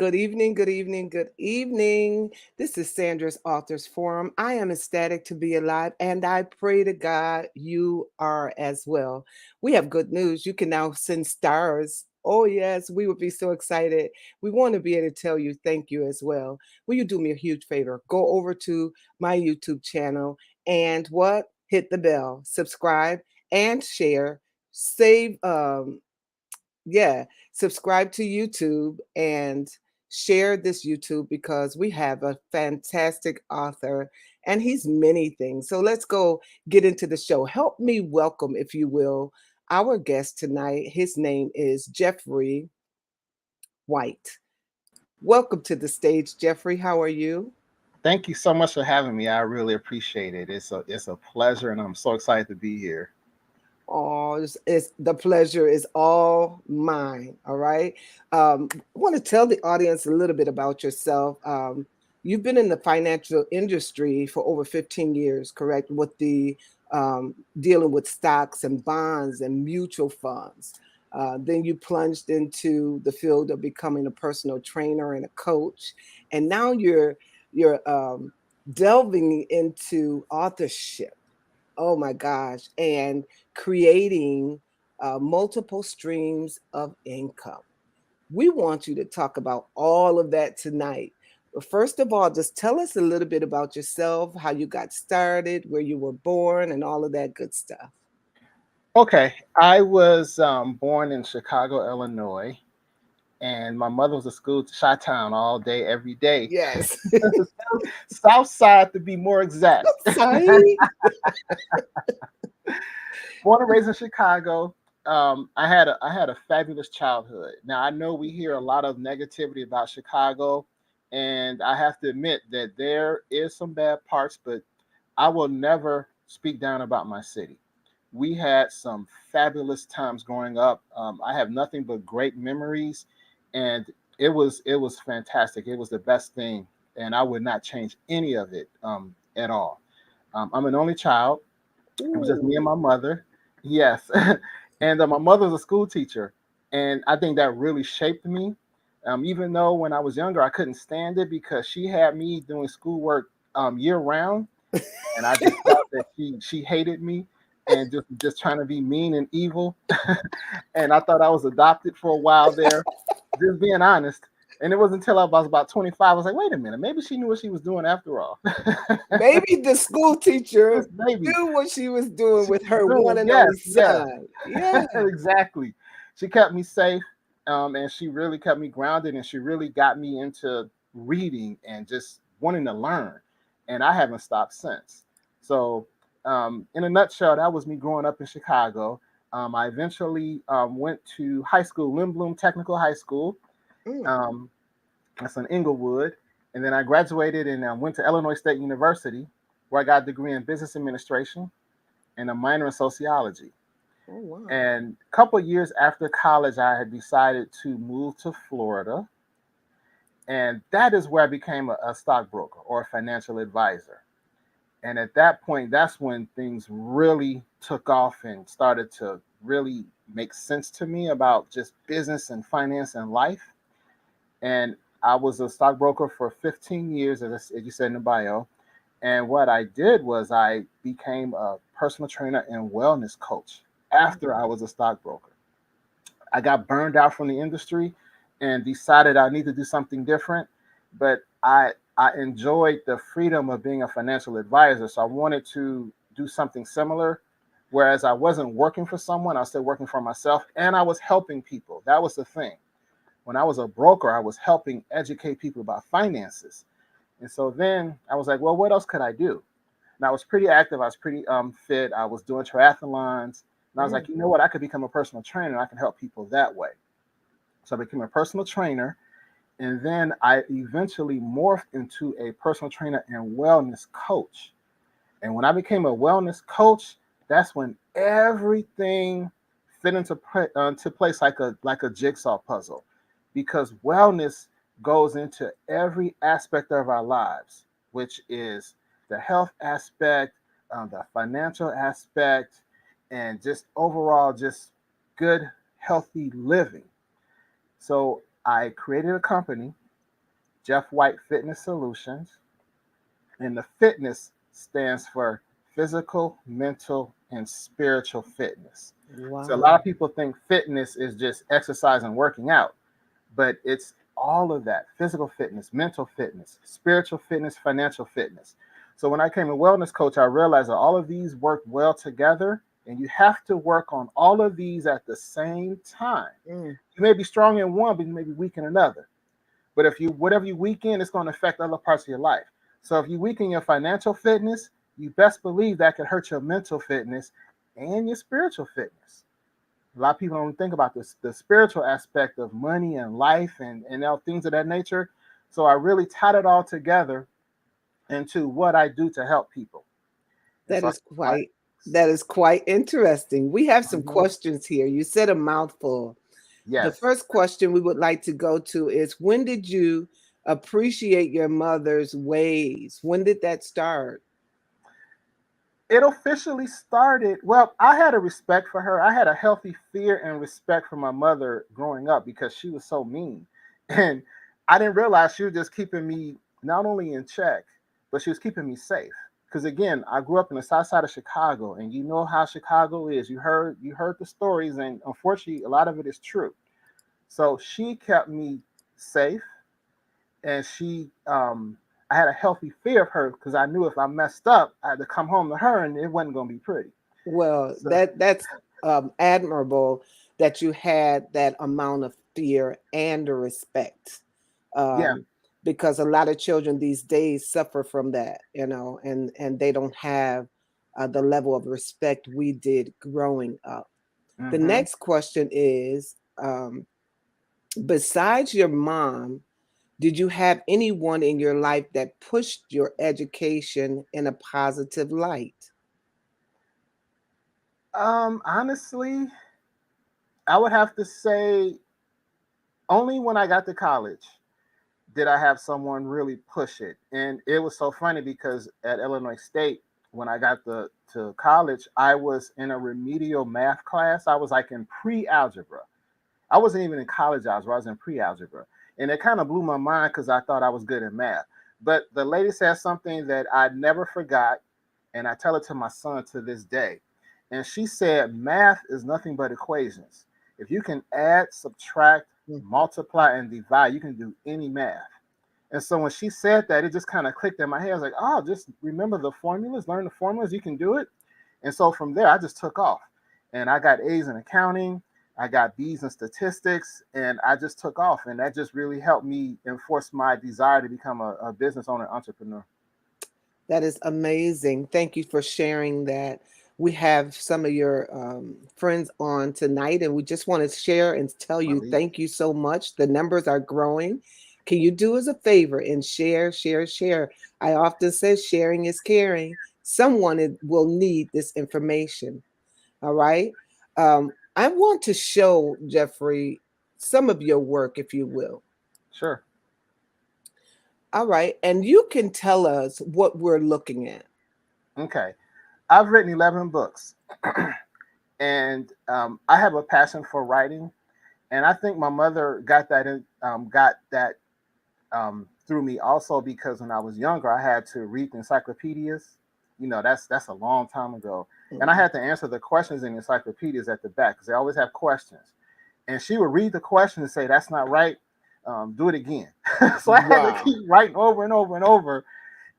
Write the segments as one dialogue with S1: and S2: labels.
S1: Good evening, good evening, good evening. This is Sandra's Authors Forum. I am ecstatic to be alive, and I pray to God you are as well. We have good news. You can now send stars. Oh, yes, we would be so excited. We want to be able to tell you thank you as well. Will you do me a huge favor? Go over to my YouTube channel and what? Hit the bell, subscribe, and share. Save yeah, subscribe to YouTube and share this YouTube because we have a fantastic author and he's many things. So let's go get into the show. Help me welcome, if you will, our guest tonight. His name is Jerrfrey White. Welcome to the stage, Jerrfrey. How are you?
S2: Thank you so much for having me. I really appreciate it. It's a pleasure, and I'm so excited to be here.
S1: Oh, it's the pleasure is all mine. All right. I want to tell the audience a little bit about yourself. You've been in the financial industry for over 15 years, correct? With the dealing with stocks and bonds and mutual funds. Then you plunged into the field of becoming a personal trainer and a coach, and now you're delving into authorship. Oh my gosh. And creating multiple streams of income. We want you to talk about all of that tonight. But first of all, just tell us a little bit about yourself, how you got started, where you were born, and all of that good stuff.
S2: Okay, I was born in Chicago, Illinois, and my mother was a school to Chi-Town all day, every day.
S1: Yes.
S2: South Side, to be more exact.
S1: Sorry.
S2: Born and raised in Chicago. I had a fabulous childhood. Now I know we hear a lot of negativity about Chicago, and I have to admit that there is some bad parts, but I will never speak down about my city. We had some fabulous times growing up. I have nothing but great memories, and it was fantastic. It was the best thing, and I would not change any of it at all. I'm an only child. It was just me and
S1: Ooh.
S2: my mother. Yes. And my mother was a school teacher. And I think that really shaped me. Even though when I was younger, I couldn't stand it because she had me doing schoolwork year round. And I just thought that she hated me and just trying to be mean and evil. And I thought I was adopted for a while there, just being honest. And it wasn't until I was about 25, I was like, wait a minute, maybe she knew what she was doing after all.
S1: Maybe the school teacher
S2: Just maybe.
S1: knew what she was doing
S2: She
S1: with
S2: was
S1: her one
S2: doing,
S1: and
S2: yes,
S1: only
S2: yes.
S1: son. Yeah.
S2: Exactly. She kept me safe, and she really kept me grounded, and she really got me into reading and just wanting to learn. And I haven't stopped since. So, in a nutshell, that was me growing up in Chicago. I eventually went to high school, Lindblom Technical High School.
S1: Mm.
S2: Um, that's in Inglewood. And then I graduated and went to Illinois State University, where I got a degree in business administration and a minor in sociology.
S1: Oh, wow.
S2: And a couple of years after college, I had decided to move to Florida. And that is where I became a stockbroker or a financial advisor. And at that point, that's when things really took off and started to really make sense to me about just business and finance and life. And I was a stockbroker for 15 years, as you said in the bio. And what I did was I became a personal trainer and wellness coach after I was a stockbroker. I got burned out from the industry and decided I need to do something different. But I enjoyed the freedom of being a financial advisor. So I wanted to do something similar. Whereas I wasn't working for someone, I was still working for myself and I was helping people. That was the thing. When I was a broker, I was helping educate people about finances. And so then I was like, well, what else could I do? And I was pretty active. I was pretty fit. I was doing triathlons. And I was
S1: Mm.
S2: like, you know what? I could become a personal trainer and I can help people that way. So I became a personal trainer. And then I eventually morphed into a personal trainer and wellness coach. And when I became a wellness coach, that's when everything fit into place like a jigsaw puzzle, because wellness goes into every aspect of our lives, which is the health aspect, the financial aspect, and just overall just good healthy living. So I created a company Jeff White Fitness Solutions, and the fitness stands for physical, mental, and spiritual fitness. So a lot of
S1: Wow.
S2: people think fitness is just exercise and working out, but it's all of that: physical fitness, mental fitness, spiritual fitness, financial fitness. So when I became a wellness coach, I realized that all of these work well together, and you have to work on all of these at the same time.
S1: Mm,
S2: You may be strong in one, but you may be weak in another. But if you whatever you weaken, it's going to affect other parts of your life. So if you weaken your financial fitness, you best believe that could hurt your mental fitness and your spiritual fitness. A lot of people don't think about this, the spiritual aspect of money and life and all things of that nature. So I really tied it all together into what I do to help people. And
S1: that
S2: so I
S1: is
S2: started writing
S1: quite
S2: books.
S1: that is quite interesting. We have some
S2: Mhm.
S1: questions here. You said a mouthful. The
S2: Yes.
S1: first question we would like to go to is, when did you appreciate your mother's ways? When did that start?
S2: It officially started. Well, I had a respect for her. I had a healthy fear and respect for my mother growing up because she was so mean. And I didn't realize she was just keeping me not only in check, but she was keeping me safe. Because again, I grew up in the south side of Chicago, and you know how Chicago is. You heard the stories, and unfortunately, a lot of it is true. So she kept me safe, and I had a healthy fear of her because I knew if I messed up, I had to come home to her, and it wasn't going to be pretty.
S1: Well,
S2: So
S1: that's admirable that you had that amount of fear and respect,
S2: yeah.
S1: um, because a lot of children these days suffer from that, and they don't have the level of respect we did growing up. The
S2: Hmm.
S1: next question is, besides your mom, did you have anyone in your life that pushed your education in a positive light?
S2: Honestly, I would have to say only when I got to college did I have someone really push it. And it was so funny because at Illinois State, when I got to college, I was in a remedial math class. I was like in pre-algebra. I wasn't even in college algebra. I was in pre-algebra, and it kind of blew my mind because I thought I was good at math. But the lady said something that I never forgot, and I tell it to my son to this day. And she said, "Math is nothing but equations. If you can add, subtract,
S1: Mm.
S2: multiply, and divide, you can do any math." And so when she said that, it just kind of clicked in my head. I was like, "Oh, just remember the formulas, learn the formulas, you can do it." And so from there, I just took off, and I got A's in accounting. I got B's in statistics, and I just took off. And that just really helped me enforce my desire to become a business owner, entrepreneur.
S1: That is amazing. Thank you for sharing that. We have some of your friends on tonight, and we just want to share and tell you
S2: Malik.
S1: thank you so much. The numbers are growing. Can you do us a favor and share, share, share? I often say sharing is caring. Someone will need this information. All right. I want to show Jerrfrey some of your work, if you will.
S2: Sure.
S1: All right. And you can tell us what we're looking at.
S2: Okay. I've written 11 books, and I have a passion for writing. And I think my mother got that through me also because when I was younger, I had to read encyclopedias. That's a long time ago, and I
S1: Mm.
S2: had to answer the questions in encyclopedias at the back because they always have questions. And she would read the question and say, "That's not right. Do it again." So I had to
S1: Wow.
S2: keep writing over and over and over.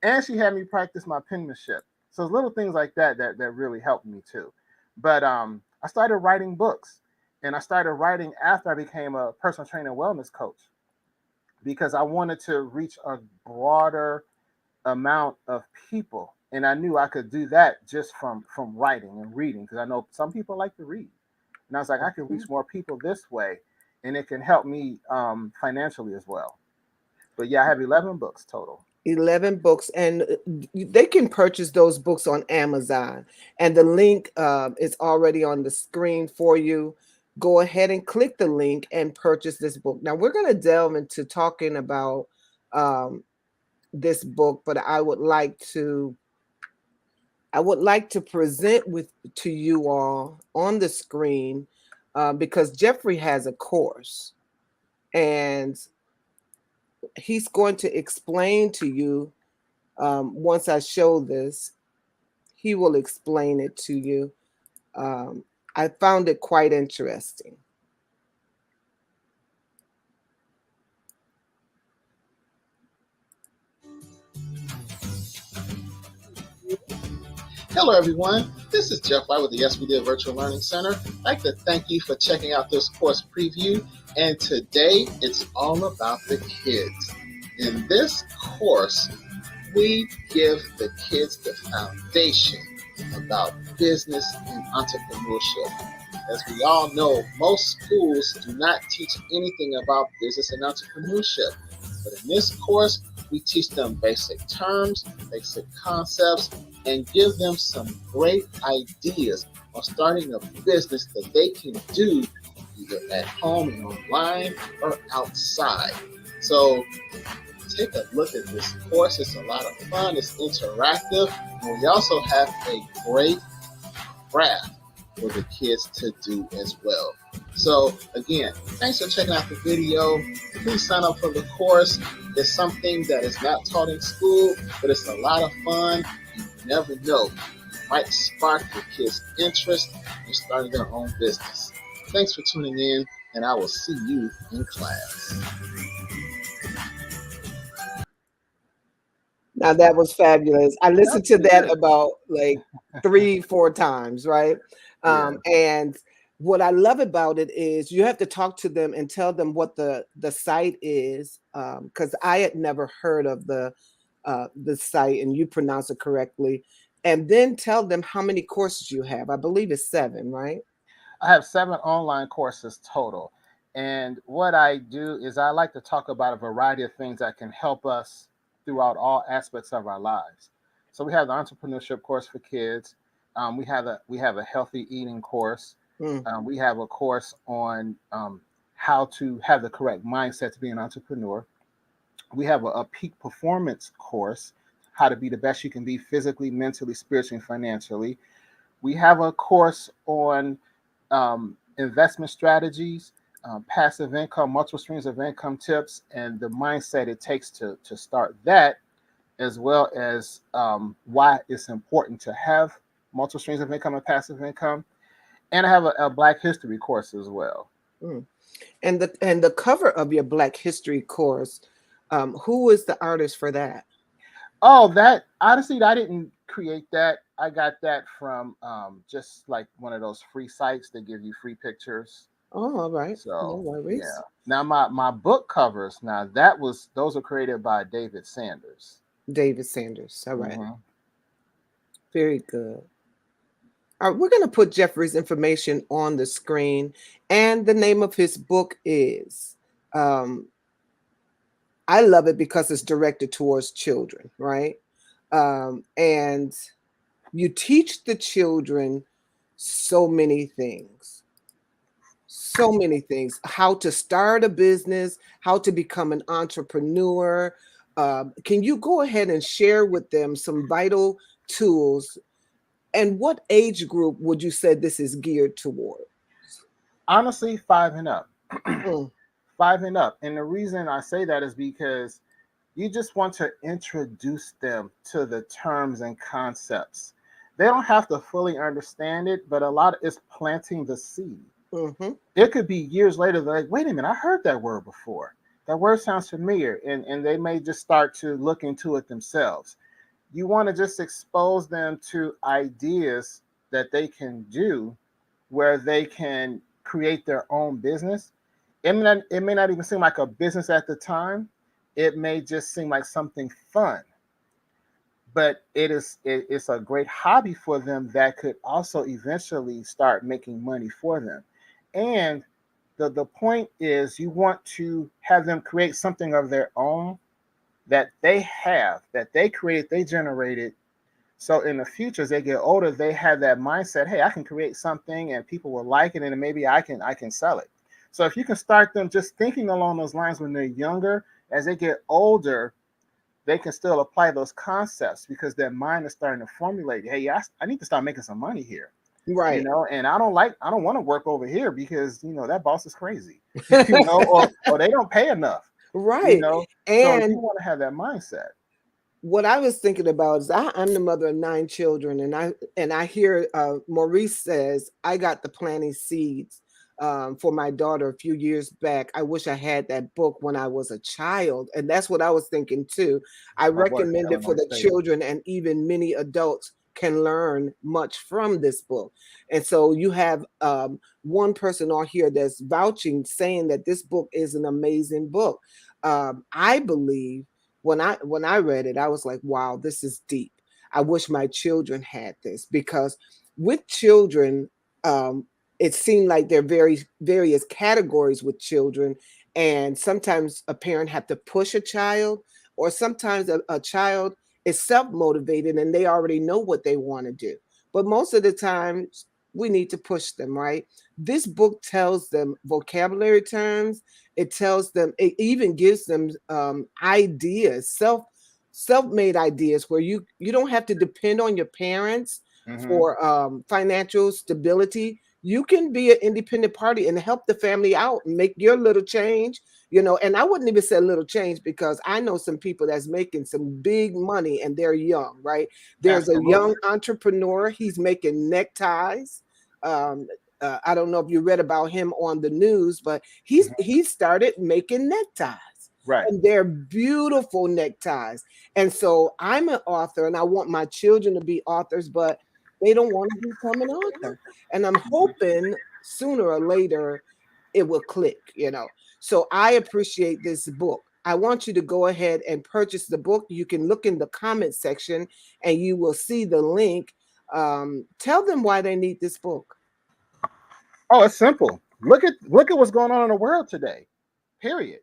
S2: And she had me practice my penmanship. So it's little things like that really helped me too. But I started writing books, and I started writing after I became a personal trainer and wellness coach because I wanted to reach a broader amount of people, and I knew I could do that just from writing and reading because I know some people like to read, and I was like, I can
S1: Mhm.
S2: reach more people this way, and it can help me financially as well. But yeah, I have 11 books total.
S1: 11 books, and they can purchase those books on Amazon. And the link is already on the screen for you. Go ahead and click the link and purchase this book. Now, we're going to delve into talking about um, this book, but I would like to present with to you all on the screen, because Jerrfrey has a course, and he's going to explain to you, once I show this, he will explain it to you. Um, I found it quite interesting.
S3: Hello, everyone. This is Jerrfrey with the Yes We Did Virtual Learning Center. I'd like to thank you for checking out this course preview. And today, it's all about the kids. In this course, we give the kids the foundation about business and entrepreneurship. As we all know, most schools do not teach anything about business and entrepreneurship. But in this course, we teach them basic terms, basic concepts, and give them some great ideas on starting a business that they can do either at home and online or outside. So take a look at this course. It's a lot of fun. It's interactive. And we also have a great craft for the kids to do as well. So again, thanks for checking out the video. Please sign up for the course. It's something that is not taught in school, but it's a lot of fun. You never know. It might spark your kids' interest in starting their own business. Thanks for tuning in, and I will see you in class.
S1: Now that was fabulous. I
S2: That's
S1: listened to
S2: pretty
S1: that
S2: good.
S1: about like 3, 4 times, right?
S2: Yeah.
S1: And what I love about it is you have to talk to them and tell them what the site is, because I had never heard of the site, and you pronounce it correctly. And then tell them how many courses you have. I believe it's 7, right?
S2: I have 7 online courses total. And what I do is I like to talk about a variety of things that can help us throughout all aspects of our lives. So we have the entrepreneurship course for kids. We have a healthy eating course.
S1: Mm.
S2: We have a course on how to have the correct mindset to be an entrepreneur. We have a peak performance course, how to be the best you can be physically, mentally, spiritually, and financially. We have a course on investment strategies, passive income, multiple streams of income tips, and the mindset it takes to start that, as well as why it's important to have multiple streams of income and passive income. And I have a Black History course as well.
S1: Mm. And the cover of your Black History course, who is the artist for that?
S2: Oh, that honestly, I didn't create that. I got that from just like one of those free sites that give you free pictures.
S1: Oh, all right. No
S2: So yeah.
S1: worries.
S2: Now my book covers now that was those were created by David Sanders.
S1: David Sanders. All right.
S2: Hmm.
S1: Very good. All right, we're going to put Jeffrey's information on the screen, and the name of his book is. Um, I love it because it's directed towards children, right? And you teach the children so many things, so many things: how to start a business, how to become an entrepreneur. Can you go ahead and share with them some vital tools? And what age group would you say this is geared toward?
S2: Honestly, 5 and up.
S1: Mm.
S2: 5 and up. And the reason I say that is because you just want to introduce them to the terms and concepts. They don't have to fully understand it, but a lot of it's planting the seed.
S1: Hmm.
S2: It could be years later, they're like, wait a minute, I heard that word before. That word sounds familiar. And they may just start to look into it themselves. You want to just expose them to ideas that they can do where they can create their own business. It may not even seem like a business at the time. It may just seem like something fun, but it's a great hobby for them that could also eventually start making money for them. And the point is you want to have them create something of their own that they have, that they created, they generated. So in the future, as they get older, they have that mindset, hey, I can create something and people will like it, and maybe I can sell it. So if you can start them just thinking along those lines when they're younger, as they get older, they can still apply those concepts because their mind is starting to formulate, hey, I need to start making some money here.
S1: Right.
S2: And I don't want to work over here because that boss is crazy, or they don't pay enough. You
S1: Right.
S2: know, so you
S1: And
S2: want to have that mindset.
S1: what I was thinking about is I'm the mother of 9 children, and I hear Maurice says I got the planting seeds for my daughter a few years back. I wish I had that book when I was a child, and that's what I was thinking too. I
S2: Oh boy, from
S1: recommend it for
S2: Illinois
S1: the
S2: State.
S1: children, and even many adults can learn much from this book. And so you have one person on here that's vouching, saying that this book is an amazing book. I believe when I read it, I was like, wow, this is deep. I wish my children had this, because with children, um, it seemed like there are various categories with children, and sometimes a parent have to push a child, or sometimes a child is self-motivated and they already know what they want to do. But most of the time, we need to push them, right? This book tells them vocabulary terms. It tells them, it even gives them ideas, self-made ideas, where you don't have to depend on your parents
S2: Hmm.
S1: for financial stability. You can be an independent party and help the family out and make your little change. And I wouldn't even say little change, because I know some people that's making some big money and they're young, right? There's a young
S2: Absolutely.
S1: entrepreneur. He's making neckties. um, I don't know if you read about him on the news, but
S2: Hmm.
S1: he started making neckties,
S2: Right.
S1: and they're beautiful neckties. And so I'm an author, and I want my children to be authors, but they don't want to become an author. And I'm hoping sooner or later it will click. So I appreciate this book. I want you to go ahead and purchase the book. You can look in the comment section and you will see the link. Tell them why they need this book.
S2: Oh, it's simple. Look at what's going on in the world today. Period.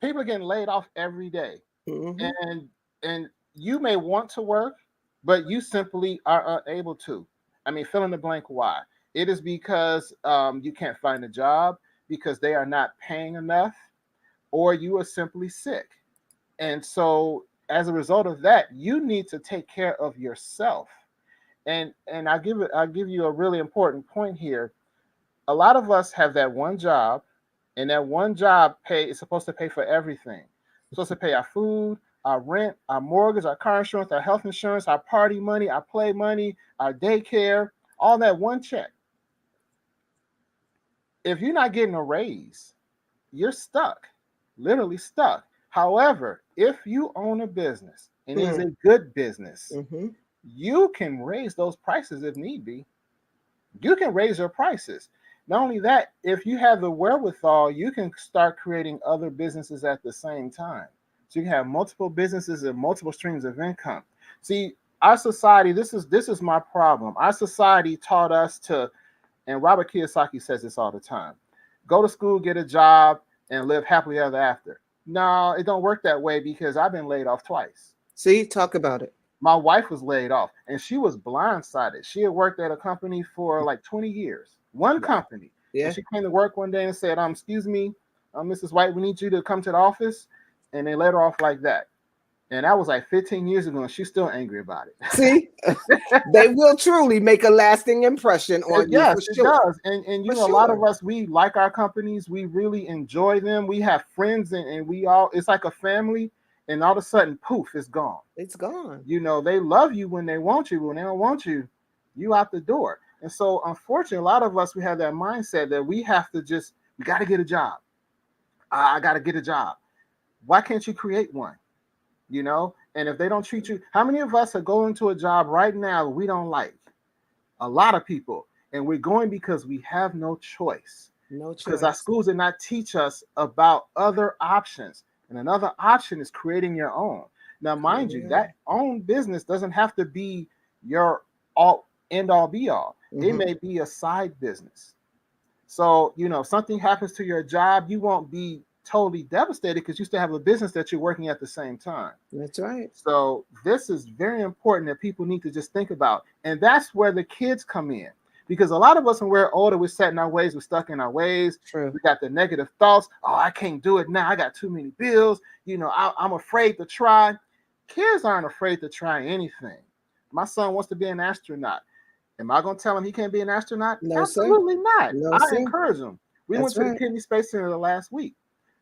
S2: People are getting laid off every day,
S1: Hmm.
S2: and you may want to work, but you simply are unable to. I mean, fill in the blank. Why? It is because you can't find a job, because they are not paying enough, or you are simply sick. And so, as a result of that, you need to take care of yourself. And I'll give you a really important point here. A lot of us have that one job, and that one job pay is supposed to pay for everything. It's supposed to pay our food, our rent, our mortgage, our car insurance, our health insurance, our party money, our play money, our daycare, all that one check. If you're not getting a raise, you're stuck, literally stuck. However, if you own a business and it is a good business,
S1: Mm-hmm.
S2: you can raise those prices if need be. You can raise your prices. Not only that, if you have the wherewithal, you can start creating other businesses at the same time. So you can have multiple businesses and multiple streams of income. See, our society, this is my problem. Our society taught us to, and Robert Kiyosaki says this all the time: go to school, get a job, and live happily ever after. No, it don't work that way, because I've been laid off twice.
S1: See, talk about it.
S2: My wife was laid off, and she was blindsided. She had worked at a company for like 20 years, one
S1: Wow.
S2: company. And
S1: Yeah.
S2: she came to work one day and said, excuse me, Mrs. White, we need you to come to the office. And they let her off like that. And that was like 15 years ago, and she's still angry about it.
S1: See, they will truly make a lasting impression on you,
S2: Yes,
S1: for
S2: it
S1: sure.
S2: does. And
S1: For
S2: a lot
S1: sure.
S2: of us, we like our companies. We really enjoy them. We have friends, and we all, it's like a family. And all of a sudden, poof, it's gone.
S1: It's gone.
S2: They love you when they want you, but when they don't want you, you out the door. And so, unfortunately, a lot of us, we have that mindset that we have to just, we got to get a job. I got to get a job. Why can't you create one? And if they don't treat you, how many of us are going to a job right now we don't like? A lot of people. And we're going because we have no choice,
S1: No
S2: because our
S1: choice.
S2: schools did not teach us about other options. And another option is creating your own. Now, mind you,
S1: Yeah.
S2: that own business doesn't have to be your all end all be all. It
S1: Hmm.
S2: may be a side business. So, if something happens to your job, you won't be totally devastated, because you still have a business that you're working at the same time.
S1: That's right.
S2: So this is very important that people need to just think about. And that's where the kids come in. Because a lot of us, when we're older, we're set in our ways, we're stuck in our ways.
S1: True.
S2: We got the negative thoughts. Oh, I can't do it now. I got too many bills. I'm afraid to try. Kids aren't afraid to try anything. My son wants to be an astronaut. Am I going to tell him he can't be an astronaut?
S1: No, sir.
S2: Absolutely not.
S1: No,
S2: I
S1: sir.
S2: encourage him. We went
S1: That's
S2: to the
S1: right.
S2: Kennedy Space Center last week.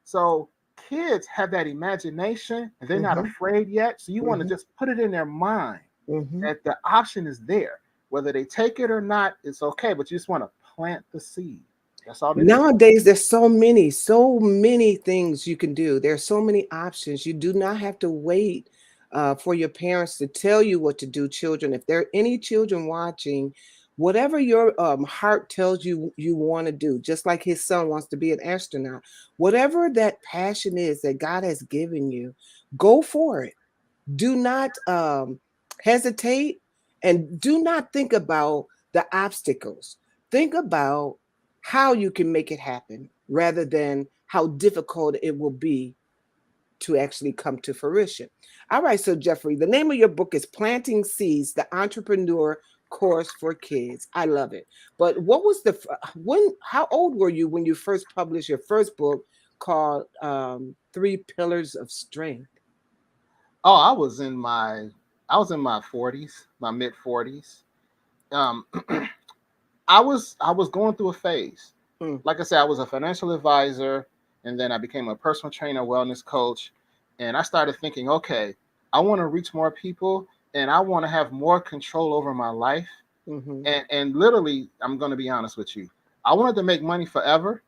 S2: So kids have that imagination and they're not
S1: Mhm.
S2: afraid yet. So you want to
S1: Mhm.
S2: just put it in their mind
S1: Mhm.
S2: that the option is there. Whether they take it or not, it's okay. But you just want to plant the seed. That's all it is.
S1: Nowadays, there's so many things you can do. There's so many options. You do not have to wait for your parents to tell you what to do, children. If there are any children watching, whatever your heart tells you you want to do, just like his son wants to be an astronaut, whatever that passion is that God has given you, go for it. Do not hesitate, and do not think about the obstacles. Think about how you can make it happen rather than how difficult it will be to actually come to fruition. All right, so Jerrfrey, the name of your book is Planting Seeds, the Entrepreneur Course for Kids. I love it. But what was when, how old were you when you first published your first book called Three Pillars of Strength?
S2: Oh, I was in my 40s, my mid 40s. Um, I was going through a phase.
S1: Mm,
S2: Like I said, I was a financial advisor, and then I became a personal trainer, wellness coach, and I started thinking, okay, I want to reach more people, and I want to have more control over my life.
S1: mhm.
S2: And literally, I'm going to be honest with you, I wanted to make money forever,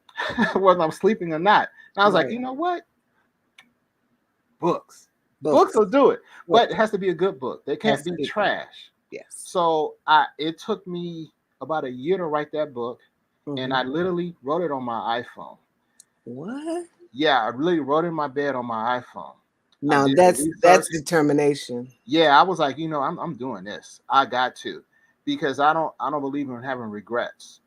S2: whether I'm sleeping or not. And I was like,
S1: Right.
S2: you know what? Books. Books
S1: Books.
S2: will do it, but it
S1: Books.
S2: has to be a good book. They can't
S1: Has to
S2: be
S1: be good.
S2: trash.
S1: Yes.
S2: So it took me about a year to write that book, and
S1: Mhm.
S2: I literally wrote it on my iPhone.
S1: What?
S2: Yeah, I really wrote it in my bed on my iPhone. I
S1: Now
S2: did the
S1: that's
S2: research.
S1: determination.
S2: Yeah, I was like, I'm doing this. I got to, because I don't believe in having regrets.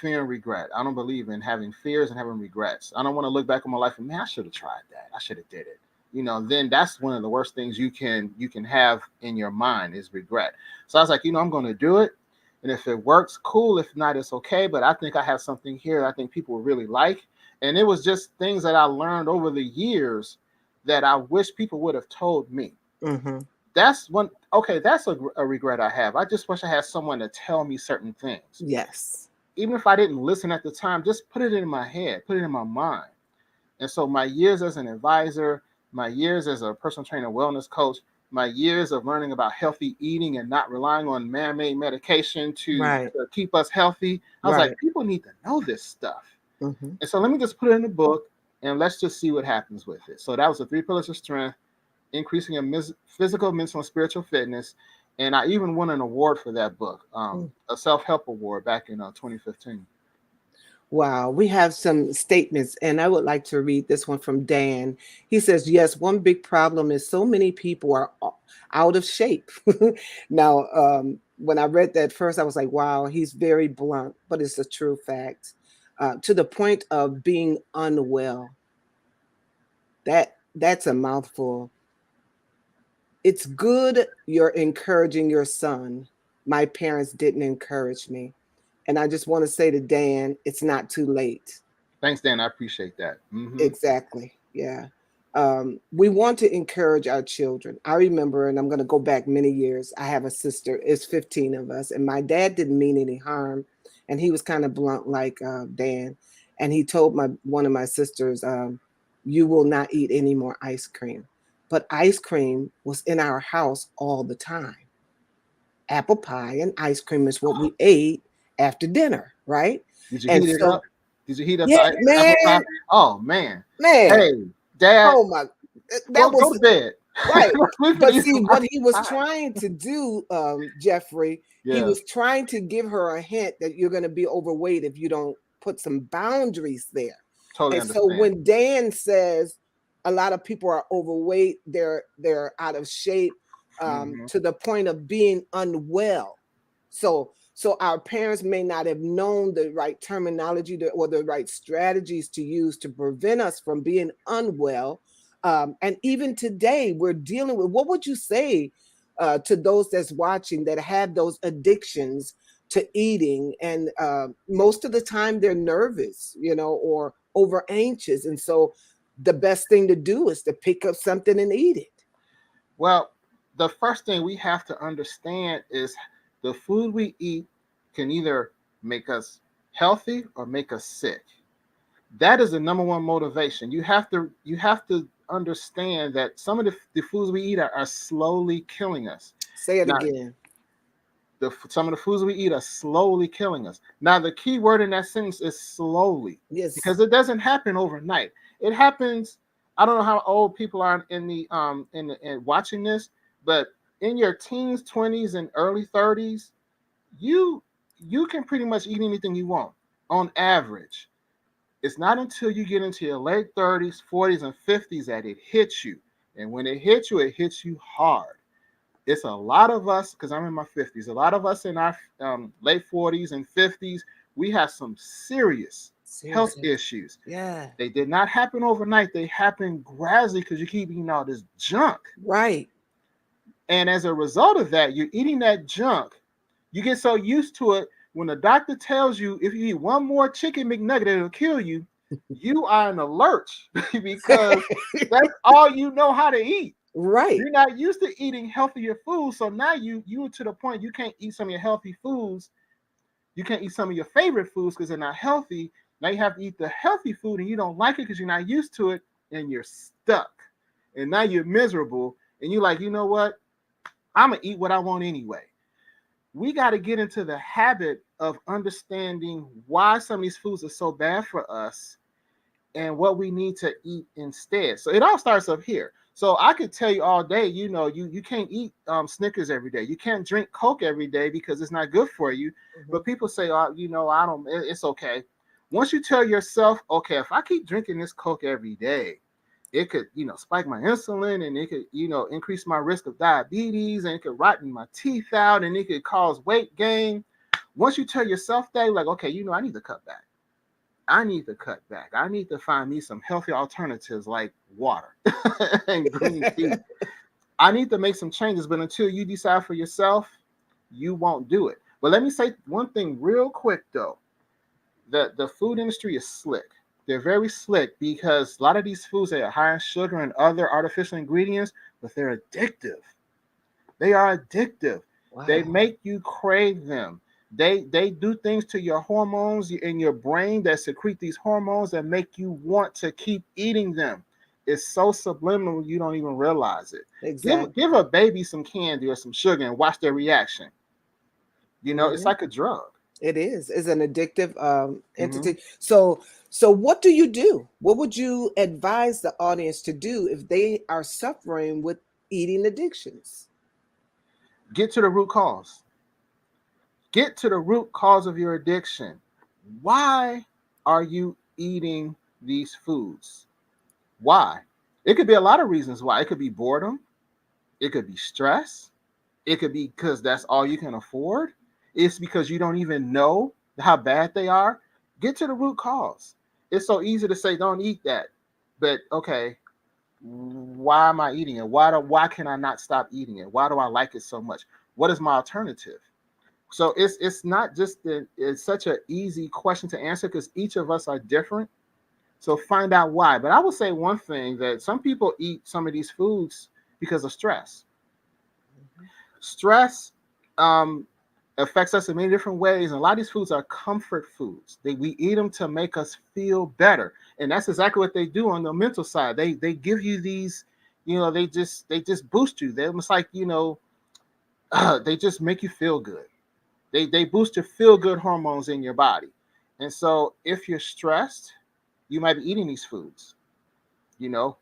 S2: Fear and regret. I don't believe in having fears and having regrets. I don't want to look back on my life and, man, I should have tried that. I should have did it. Then that's one of the worst things you can have in your mind is regret. So I was like, I'm going to do it, and if it works, cool. If not, it's okay. But I think I have something here I think people will really like, and it was just things that I learned over the years that I wish people would have told me.
S1: Mhm.
S2: That's one. Okay, that's a regret I have. I just wish I had someone to tell me certain things,
S1: Yes.
S2: even if I didn't listen at the time, just put it in my head, put it in my mind. And so my years as an advisor, my years as a personal trainer, wellness coach, my years of learning about healthy eating and not relying on man-made medication to,
S1: Right.
S2: to keep us healthy, I was like,
S1: Right.
S2: people need to know this stuff.
S1: Mhm.
S2: And so let me just put it in the book and let's just see what happens with it. So that was the three pillars of strength, increasing your physical, mental, and spiritual fitness. And I even won an award for that book,
S1: Mm.
S2: a self-help award back in 2015.
S1: Wow, we have some statements, and I would like to read this one from Dan. He says, "Yes, one big problem is so many people are out of shape." Now, when I read that first, I was like, "Wow, he's very blunt," but it's a true fact. To the point of being unwell. That's a mouthful. It's good you're encouraging your son. My parents didn't encourage me. And I just want to say to Dan, it's not too late.
S2: Thanks, Dan. I appreciate that.
S1: Exactly. Yeah. We want to encourage our children. I remember, and I'm going to go back many years. I have a sister, it's 15 of us, and my dad didn't mean any harm. And he was kind of blunt like Dan. And he told one of my sisters, you will not eat any more ice cream. But ice cream was in our house all the time. Apple pie and ice cream is what we ate after dinner, right?
S2: Did you
S1: And
S2: heat it
S1: so,
S2: up? Did you heat up
S1: yeah,
S2: the apple pie?
S1: man,
S2: Oh man.
S1: man,
S2: Hey, Dad,
S1: oh my, that
S2: go
S1: was
S2: to bed.
S1: right.
S2: We finna
S1: But
S2: eat
S1: see,
S2: some
S1: what
S2: apple
S1: he was
S2: pie.
S1: trying to do, Jerrfrey, he
S2: Yeah,
S1: was trying to give her a hint that you're going to be overweight if you don't put some boundaries there.
S2: totally
S1: And so
S2: understand.
S1: when Dan says a lot of people are overweight, they're out of shape
S2: Hmm.
S1: to the point of being unwell. So our parents may not have known the right terminology or the right strategies to use to prevent us from being unwell. And even today, we're dealing with, what would you say to those that's watching that have those addictions to eating? And most of the time they're nervous, or over anxious. And so the best thing to do is to pick up something and eat it.
S2: Well, the first thing we have to understand is the food we eat can either make us healthy or make us sick. That is the number one motivation. You have to understand that some of the foods we eat are slowly killing us.
S1: Say it
S2: Now,
S1: again.
S2: some of the foods we eat are slowly killing us. Now, the key word in that sentence is slowly,
S1: Yes.
S2: because it doesn't happen overnight. It happens. I don't know how old people are in watching this, but in your teens, 20s, and early 30s, you you can pretty much eat anything you want on average. It's not until you get into your late 30s, 40s, and 50s that it hits you. And when it hits you hard. It's a lot of us, because I'm in my 50s, a lot of us in our late 40s and 50s, we have some serious health
S1: Seriously.
S2: issues.
S1: Yeah.
S2: They did not happen overnight. They happened gradually because you keep eating all this junk.
S1: Right.
S2: And as a result of that, you're eating that junk. You get so used to it. When the doctor tells you if you eat one more chicken McNugget, it'll kill you, you are in a lurch because that's all you know how to eat.
S1: Right.
S2: You're not used to eating healthier foods, so now you are to the point you can't eat some of your healthy foods. You can't eat some of your favorite foods because they're not healthy. Now you have to eat the healthy food and you don't like it because you're not used to it, and you're stuck. And now you're miserable, and you're like, you know what? I'm gonna eat what I want anyway. We got to get into the habit of understanding why some of these foods are so bad for us and what we need to eat instead. So it all starts up here. So I could tell you all day, you can't eat Snickers every day. You can't drink Coke every day because it's not good for you.
S1: Mhm.
S2: But people say, oh, I don't. It's okay. Once you tell yourself, okay, if I keep drinking this Coke every day, it could, spike my insulin, and it could, increase my risk of diabetes, and it could rotten my teeth out, and it could cause weight gain. Once you tell yourself that, you're like, okay, I need to cut back. I need to cut back. I need to find me some healthy alternatives like water and green tea. I need to make some changes, but until you decide for yourself, you won't do it. But let me say one thing real quick though. The food industry is slick. They're very slick because a lot of these foods are high in sugar and other artificial ingredients, but they're addictive. They are addictive. They
S1: Wow.
S2: make you crave them. They do things to your hormones in your brain that secrete these hormones that make you want to keep eating them. It's so subliminal you don't even realize it. Give
S1: Exactly.
S2: give a baby some candy or some sugar and watch their reaction. It's
S1: Mhm.
S2: like a drug.
S1: It is. It's an addictive
S2: Hmm.
S1: entity. So what do you do? What would you advise the audience to do if they are suffering with eating addictions?
S2: Get to the root cause. Get to the root cause of your addiction. Why are you eating these foods? Why? It could be a lot of reasons why. It could be boredom. It could be stress. It could be because that's all you can afford. It's because you don't even know how bad they are. Get to the root cause. It's so easy to say don't eat that, but okay, why am I eating it? Why can I not stop eating it? Why do I like it so much? What is my alternative? So it's not just that it's such an easy question to answer because each of us are different. So find out why. But I will say one thing that some people eat some of these foods because of stress.
S1: Mhm.
S2: Stress um, affects us in many different ways, and a lot of these foods are comfort foods. We eat them to make us feel better, and that's exactly what they do on the mental side. They give you these, they just boost you. They're almost like they just make you feel good. They boost your feel good hormones in your body, and so if you're stressed, you might be eating these foods.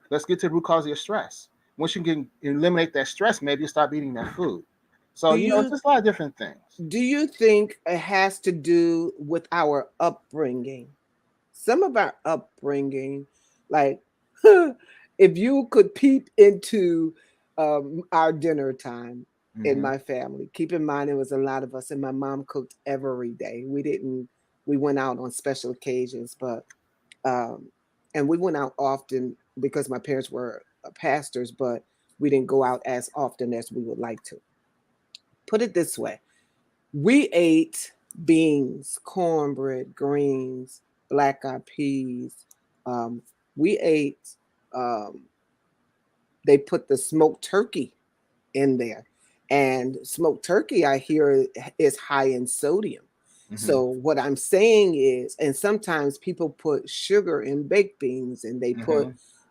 S2: Let's get to the root cause of your stress. Once you can eliminate that stress, maybe you stop eating that food. So
S1: Do
S2: it's
S1: you
S2: just a lot of different things.
S1: do you think it has to do with our upbringing? Some of our upbringing, like if you could peep into our dinner time in
S2: Hmm.
S1: my family, keep in mind it was a lot of us, and my mom cooked every day. We went out on special occasions, but um, and we went out often because my parents were pastors, but we didn't go out as often as we would like to. Put it this way: we ate beans, cornbread, greens, black eyed peas. Um, we ate, um, they put the smoked turkey in there. And smoked turkey, I hear, is high in sodium.
S2: Mm-hmm.
S1: So what I'm saying is, and sometimes people put sugar in baked beans, and they put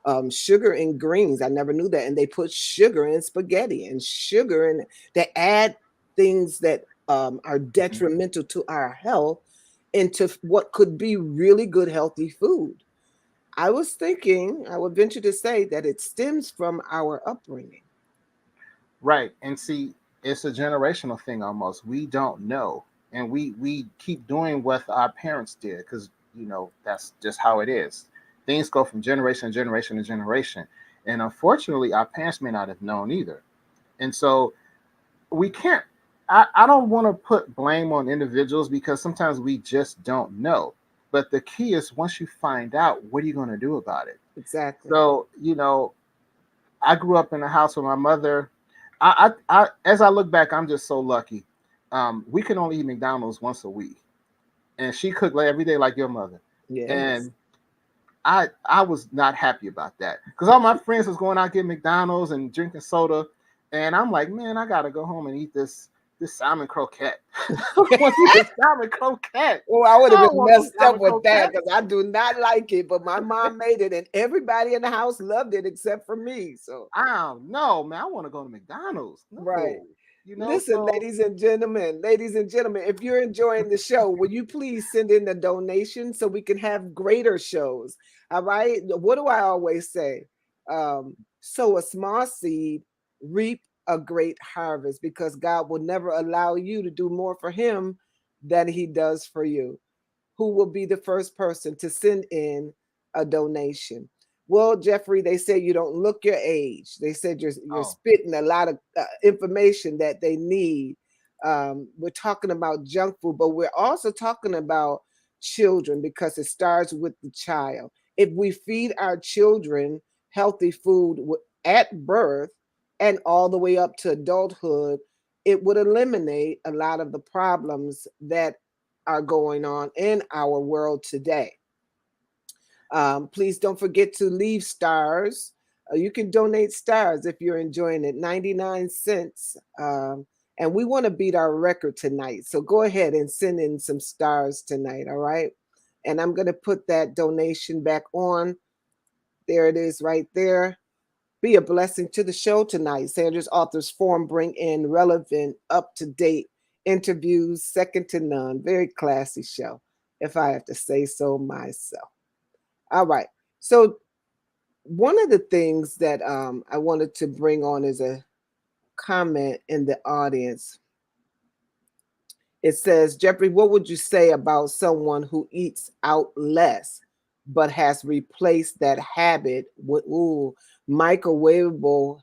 S2: Mm-hmm.
S1: sugar in greens. I never knew that. And they put sugar in spaghetti and sugar, and they add things that are
S2: Mm-hmm.
S1: detrimental to our health into what could be really good, healthy food. I was thinking, I would venture to say that it stems from our upbringing.
S2: Right. And see, it's a generational thing almost. We don't know. And we keep doing what our parents did because, that's just how it is. Things go from generation to generation to generation. And unfortunately, our parents may not have known either. And so we can't, I don't want to put blame on individuals because sometimes we just don't know. But the key is once you find out, what are you going to do about it?
S1: Exactly.
S2: So, I grew up in a house with my mother. As I look back, I'm just so lucky. We could only eat McDonald's once a week, and she cooked like every day like your mother.
S1: Yes.
S2: And I was not happy about that because all my friends was going out getting McDonald's and drinking soda, and I'm like, man, I gotta go home and eat this salmon croquette. I want to eat this salmon croquette.
S1: Well, I would
S2: I
S1: have
S2: don't
S1: been
S2: want no
S1: messed up
S2: salmon
S1: with that
S2: croquette.
S1: because I do not like it. But my mom made it, and everybody in the house loved it except for me. So,
S2: I don't know, man. I want to go to McDonald's.
S1: right.
S2: No,
S1: Listen,
S2: so
S1: ladies and gentlemen, if you're enjoying the show, will you please send in a donation so we can have greater shows? All right. What do I always say? Sow a small seed, reap a great harvest, because God will never allow you to do more for Him than He does for you. Who will be the first person to send in a donation? Well, Jerrfrey, they say you don't look your age. They said you're
S2: oh,
S1: spitting a lot of information that they need. We're talking about junk food, but we're also talking about children because it starts with the child. If we feed our children healthy food at birth and all the way up to adulthood, it would eliminate a lot of the problems that are going on in our world today. Please don't forget to leave stars. You can donate stars if you're enjoying it, 99 cents. And we want to beat our record tonight. So go ahead and send in some stars tonight, all right? And I'm going to put that donation back on. There it is right there. Be a blessing to the show tonight. Sandra's Authors Forum bring in relevant, up-to-date interviews, second to none. Very classy show, if I have to say so myself. All right. So one of the things that I wanted to bring on is a comment in the audience. It says, Jerrfrey, what would you say about someone who eats out less but has replaced that habit with microwavable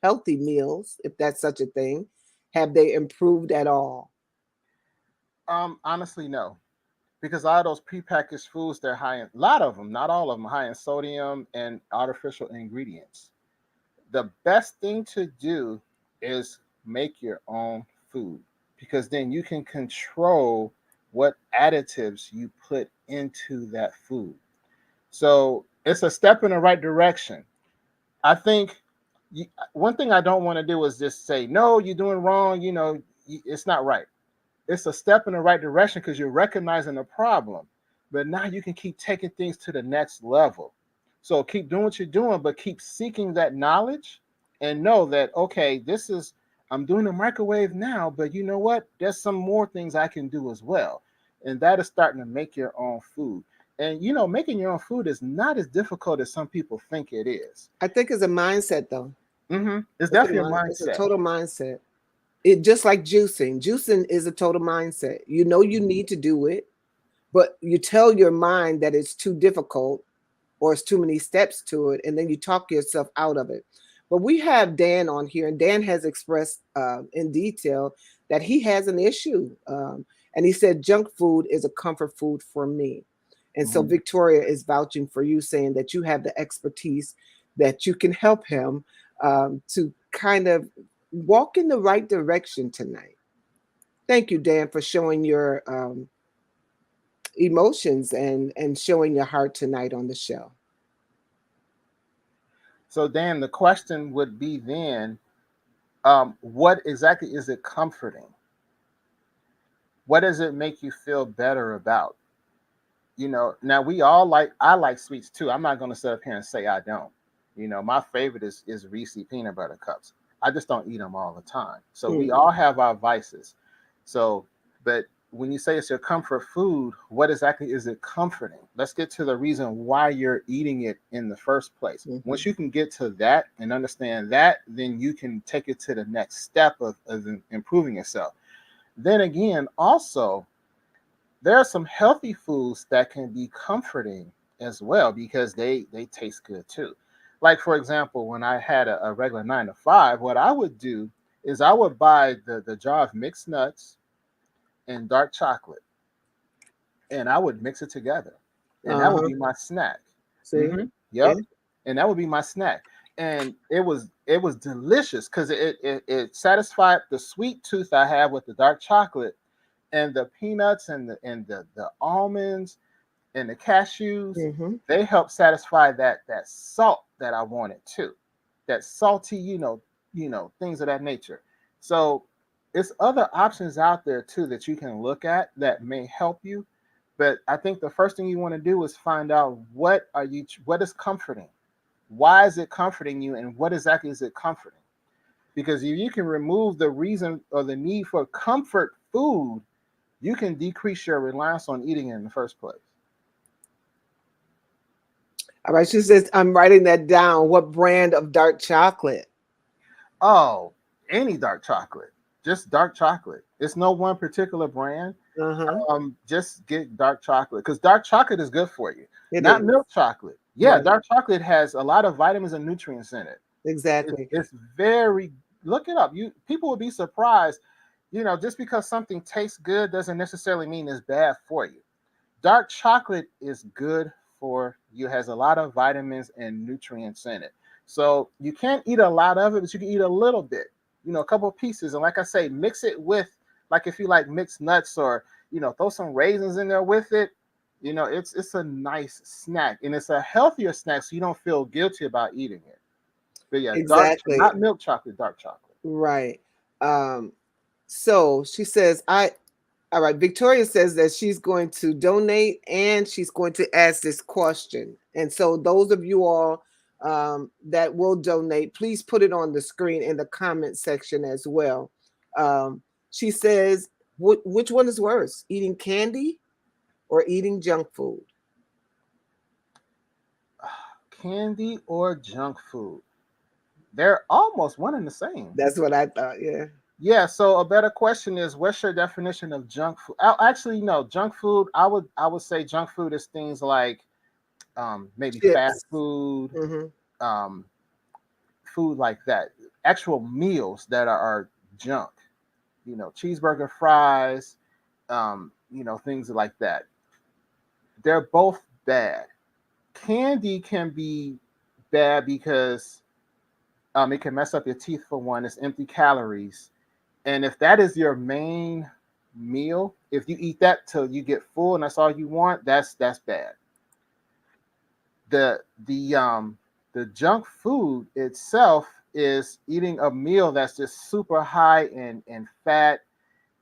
S1: healthy meals, if that's such a thing? Have they improved at all?
S2: honestly, no, because a lot of those prepackaged foods, they're high in, a lot of them, not all of them, high in sodium and artificial ingredients. The best thing to do is make your own food because then you can control what additives you put into that food. So it's a step in the right direction. I think one thing I don't want to do is just say, no, you're doing wrong. It's not right. It's a step in the right direction because you're recognizing the problem. But now you can keep taking things to the next level. So keep doing what you're doing, but keep seeking that knowledge and know that, okay, I'm doing a microwave now, but you know what? There's some more things I can do as well. And that is starting to make your own food. And, making your own food is not as difficult as some people think it is.
S1: I think it's a mindset, though.
S2: It's
S1: It's a
S2: definitely a
S1: it's a
S2: mindset.
S1: total mindset. It just like juicing. Juicing is a total mindset. You know you need to do it, but you tell your mind that it's too difficult or it's too many steps to it, and then you talk yourself out of it. But we have Dan on here, and Dan has expressed in detail that he has an issue, and he said junk food is a comfort food for me. And so
S2: Mhm.
S1: Victoria is vouching for you, saying that you have the expertise that you can help him to kind of walk in the right direction tonight. Thank you, Dan, for showing your emotions and showing your heart tonight on the show.
S2: So, Dan, the question would be then, what exactly is it comforting? What does it make you feel better about? Now I like sweets too. I'm not going to sit up here and say I don't. My favorite is Reese peanut butter cups. I just don't eat them all the time. So we
S1: Mm.
S2: all have our vices. So, but when you say it's your comfort food, what exactly is it comforting? Let's get to the reason why you're eating it in the first place.
S1: Mhm.
S2: Once you can get to that and understand that, then you can take it to the next step of improving yourself. Then again, also, there are some healthy foods that can be comforting as well because they taste good too. Like for example, when I had a regular 9 to 5, what I would do is I would buy the jar of mixed nuts and dark chocolate, and I would mix it together, and that would
S1: Uh-huh.
S2: be my snack.
S1: See? Yeah.
S2: Yep, and that would be my snack, and it was delicious because it satisfied the sweet tooth I have with the dark chocolate, and the peanuts and the almonds and the cashews,
S1: Mhm.
S2: they help satisfy that salt that I wanted too. That salty, things of that nature. So it's other options out there too that you can look at that may help you. But I think the first thing you want to do is find out what is comforting. Why is it comforting you, and what exactly is it comforting? Because if you can remove the reason or the need for comfort food, you can decrease your reliance on eating it in the first place.
S1: All right. She says, I'm writing that down. What brand of dark chocolate?
S2: Oh, any dark chocolate, just dark chocolate. It's no one particular brand.
S1: Uh-huh.
S2: Just get dark chocolate because dark chocolate is good for you,
S1: It
S2: not
S1: is.
S2: milk chocolate. Yeah,
S1: Right.
S2: dark chocolate has a lot of vitamins and nutrients in it.
S1: Exactly.
S2: It's very, look it up. You people will be surprised. Just because something tastes good doesn't necessarily mean it's bad for you. Dark chocolate is good for you, has a lot of vitamins and nutrients in it. So you can't eat a lot of it, but you can eat a little bit, a couple of pieces. And like I say, mix it with, like if you like mixed nuts or, throw some raisins in there with it. It's a nice snack and it's a healthier snack so you don't feel guilty about eating it. But yeah,
S1: Exactly.
S2: not milk chocolate, dark chocolate.
S1: Right. Um, so she says, all right, Victoria says that she's going to donate and she's going to ask this question. And so, those of you all that will donate, please put it on the screen in the comment section as well. Um, she says, which one is worse, eating candy or eating junk food?
S2: Candy or junk food? They're almost one and the same.
S1: That's what I thought. Yeah.
S2: Yeah, so a better question is, what's your definition of junk food? Actually, no, junk food. I would say junk food is things like maybe
S1: Chips.
S2: fast food,
S1: Hmm.
S2: um, food like that. Actual meals that are junk. Cheeseburger, fries, things like that. They're both bad. Candy can be bad because it can mess up your teeth for one. It's empty calories. And if that is your main meal, if you eat that till you get full and that's all you want, that's bad. The junk food itself is eating a meal that's just super high in fat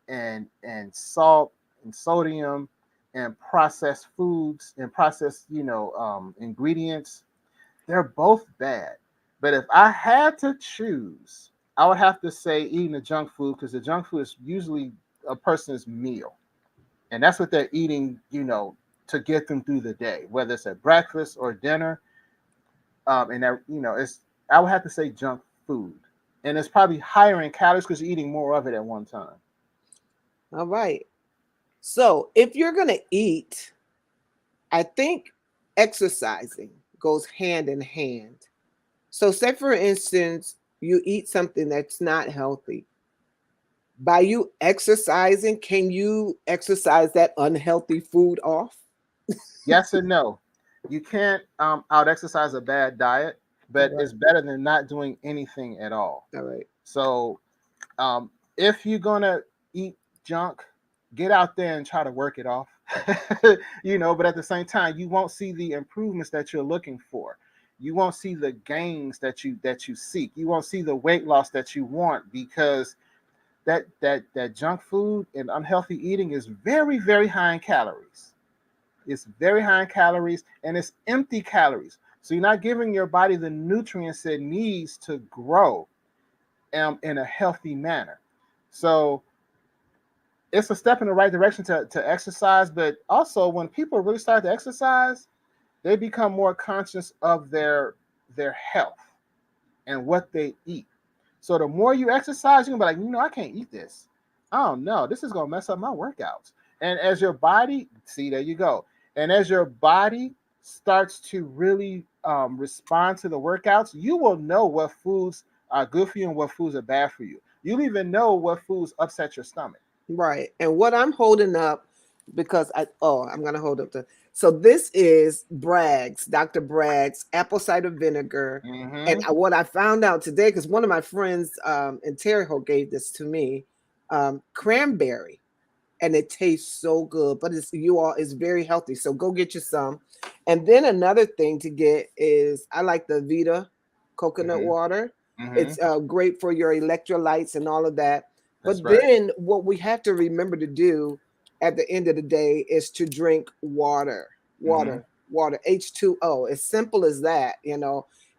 S2: and salt and sodium and processed foods and processed ingredients. They're both bad. But if I had to choose, I would have to say eating the junk food because the junk food is usually a person's meal. And that's what they're eating, to get them through the day, whether it's at breakfast or dinner. And that, I would have to say junk food. And it's probably higher in calories because you're eating more of it at one time.
S1: All right. So, if you're going to eat, I think exercising goes hand in hand. So, say for instance, you eat something that's not healthy. By you exercising, can you exercise that unhealthy food off?
S2: Yes and no. You can't out exercise a bad diet,
S1: All
S2: but
S1: right.
S2: it's better than not doing anything at all.
S1: All right.
S2: So if you're gonna eat junk, get out there and try to work it off. But at the same time, you won't see the improvements that you're looking for. You won't see the gains that you seek. You won't see the weight loss that you want because that junk food and unhealthy eating is very, very high in calories. It's very high in calories and it's empty calories. So you're not giving your body the nutrients it needs to grow in a healthy manner. So it's a step in the right direction to exercise, but also when people really start to exercise, they become more conscious of their health and what they eat. So the more you exercise, you're gonna be like, I can't eat this. Oh no, this is gonna mess up my workouts. And as your body, see, there you go. And as your body starts to really respond to the workouts, you will know what foods are good for you and what foods are bad for you. You'll even know what foods upset your stomach.
S1: Right. And what I'm holding up, because I'm gonna hold up so this is Bragg's, Dr. Bragg's apple cider vinegar. And
S2: Mm-hmm.
S1: what I found out today, because one of my friends in Terre Haute gave this to me, cranberry, and it tastes so good, but it's very healthy. So go get you some. And then another thing to get is I like the Vita coconut
S2: Mm-hmm.
S1: water.
S2: Mm-hmm.
S1: It's great for your electrolytes and all of that.
S2: That's
S1: But
S2: right.
S1: then what we have to remember to do at the end of the day is to drink water,
S2: Mm-hmm.
S1: water, water, H2O. As simple as that.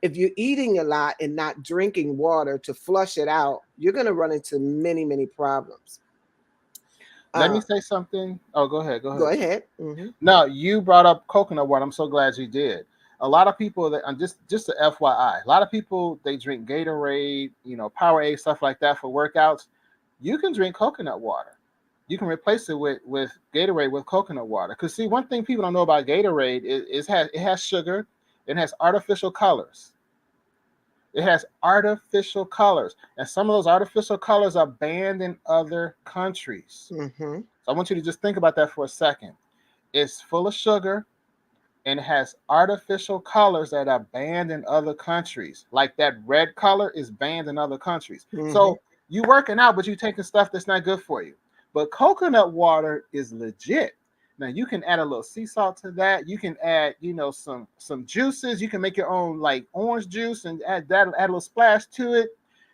S1: If you're eating a lot and not drinking water to flush it out, you're going to run into many, many problems.
S2: Let
S1: Uh,
S2: me say something. Oh, go ahead. Go
S1: Go
S2: ahead.
S1: ahead. Hmm.
S2: No, you brought up coconut water. I'm so glad you did. A lot of people that just a FYI, a lot of people they drink Gatorade, Powerade, stuff like that for workouts. You can drink coconut water. You can replace it with Gatorade with coconut water. Because see, one thing people don't know about Gatorade it has sugar, it has artificial colors. It has artificial colors, and some of those artificial colors are banned in other countries.
S1: Hmm.
S2: So I want you to just think about that for a second. It's full of sugar and it has artificial colors that are banned in other countries. Like that red color is banned in other countries.
S1: Hmm.
S2: So you working out, but you taking stuff that's not good for you. But coconut water is legit. Now you can add a little sea salt to that. You can add, some juices. You can make your own like orange juice and add that, add a little splash to it.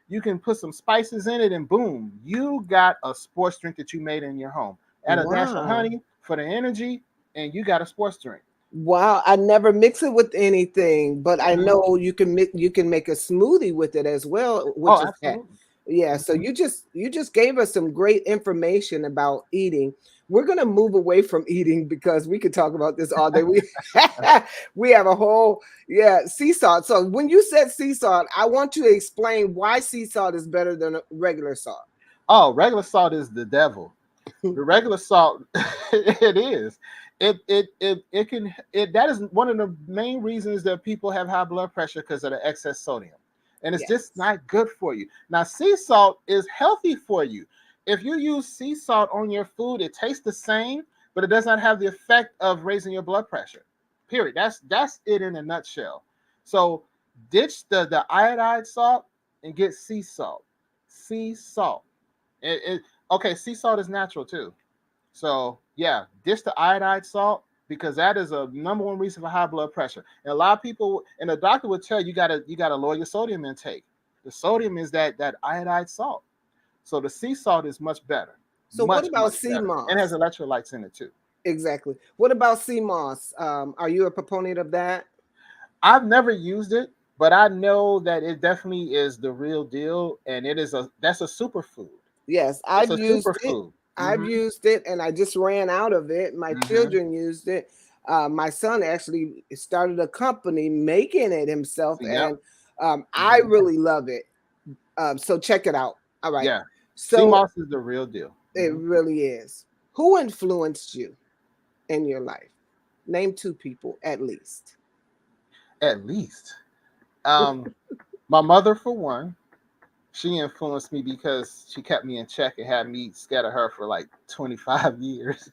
S2: You can put some spices in it, and boom, you got a sports drink that you made in your home. Add a dash of
S1: Wow.
S2: honey for the energy, and you got a sports drink.
S1: Wow. I never mix it with anything, but I
S2: Mm-hmm.
S1: know you can make a smoothie with it as well, which
S2: Oh,
S1: is that.
S2: absolutely.
S1: Yeah, so
S2: Mm-hmm.
S1: you just gave us some great information about eating. We're gonna move away from eating because we could talk about this all day. We have a whole sea salt. So when you said sea salt, I want you to explain why sea salt is better than a regular salt.
S2: Oh, regular salt is the devil. The regular salt, it is. It can it that is one of the main reasons that people have high blood pressure because of the excess sodium, and it's just
S1: Yes.
S2: not good for you. Now, sea salt is healthy for you. If you use sea salt on your food, it tastes the same, but it does not have the effect of raising your blood pressure. Period. That's it in a nutshell. So ditch the iodide salt and get sea salt. Sea salt. Okay, sea salt is natural too. So yeah, dish the iodide salt because that is a number one reason for high blood pressure. And a lot of people, and the doctor would tell you, you gotta lower your sodium intake. The sodium is that iodide salt. So the sea salt is much better,
S1: So what
S2: much
S1: about
S2: much
S1: sea
S2: better, and has
S1: moss?
S2: electrolytes in it too.
S1: Exactly. What about sea moss? Are you a proponent of that?
S2: I've never used it, but I know that it definitely is the real deal, and that's a superfood.
S1: Yes,
S2: It's
S1: I've
S2: a
S1: used it.
S2: superfood.
S1: I've used it, and I just ran out of it. My
S2: Mm-hmm.
S1: children used it. My son actually started a company making it himself,
S2: Yep.
S1: and I
S2: Mm-hmm.
S1: really love it. So check it out. All right.
S2: Yeah. Sea
S1: So
S2: moss is the real deal.
S1: it
S2: Hmm.
S1: really is. Who influenced you in your life? Name two people at least.
S2: At least. Um, my mother, for one, she influenced me because she kept me in check and had me scared of her for like 25 years.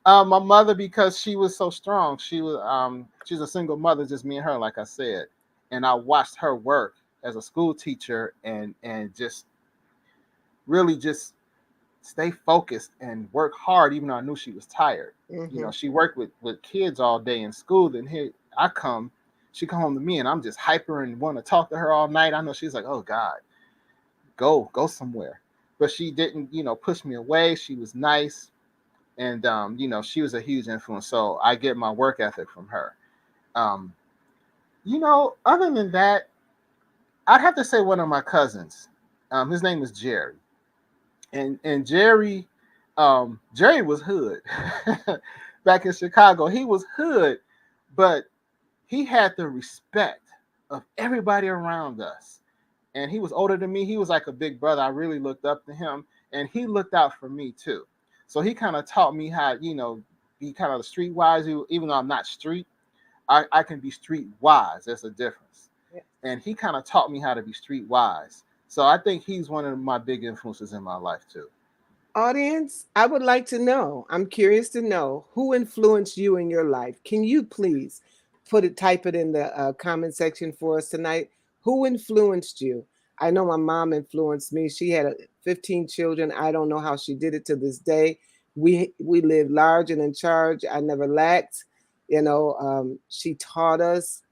S2: My mother, because she was so strong. She's a single mother, just me and her, like I said. And I watched her work as a school teacher and just really just stay focused and work hard, even though I knew she was tired.
S1: Hmm.
S2: She worked with kids all day in school. Then here I come, she come home to me, and I'm just hyper and want to talk to her all night. I know she's like, oh God. go somewhere. But she didn't, push me away. She was nice, and she was a huge influence. So I get my work ethic from her. Um, other than that, I'd have to say one of my cousins. His name is Jerry, and Jerry was hood. Back in Chicago, he was hood, but he had the respect of everybody around us. And he was older than me. He was like a big brother. I really looked up to him, and he looked out for me too. So he kind of taught me how, be kind of streetwise. Even though I'm not street, I can be street wise. There's a difference.
S1: Yeah.
S2: And he kind of taught me how to be street wise. So I think he's one of my big influences in my life too.
S1: Audience, I would like to know, I'm curious to know who influenced you in your life. Can you please type it in the comment section for us tonight? Who influenced you? I know my mom influenced me. She had 15 children. I don't know how she did it to this day. We lived large and in charge. I never lacked. She taught us,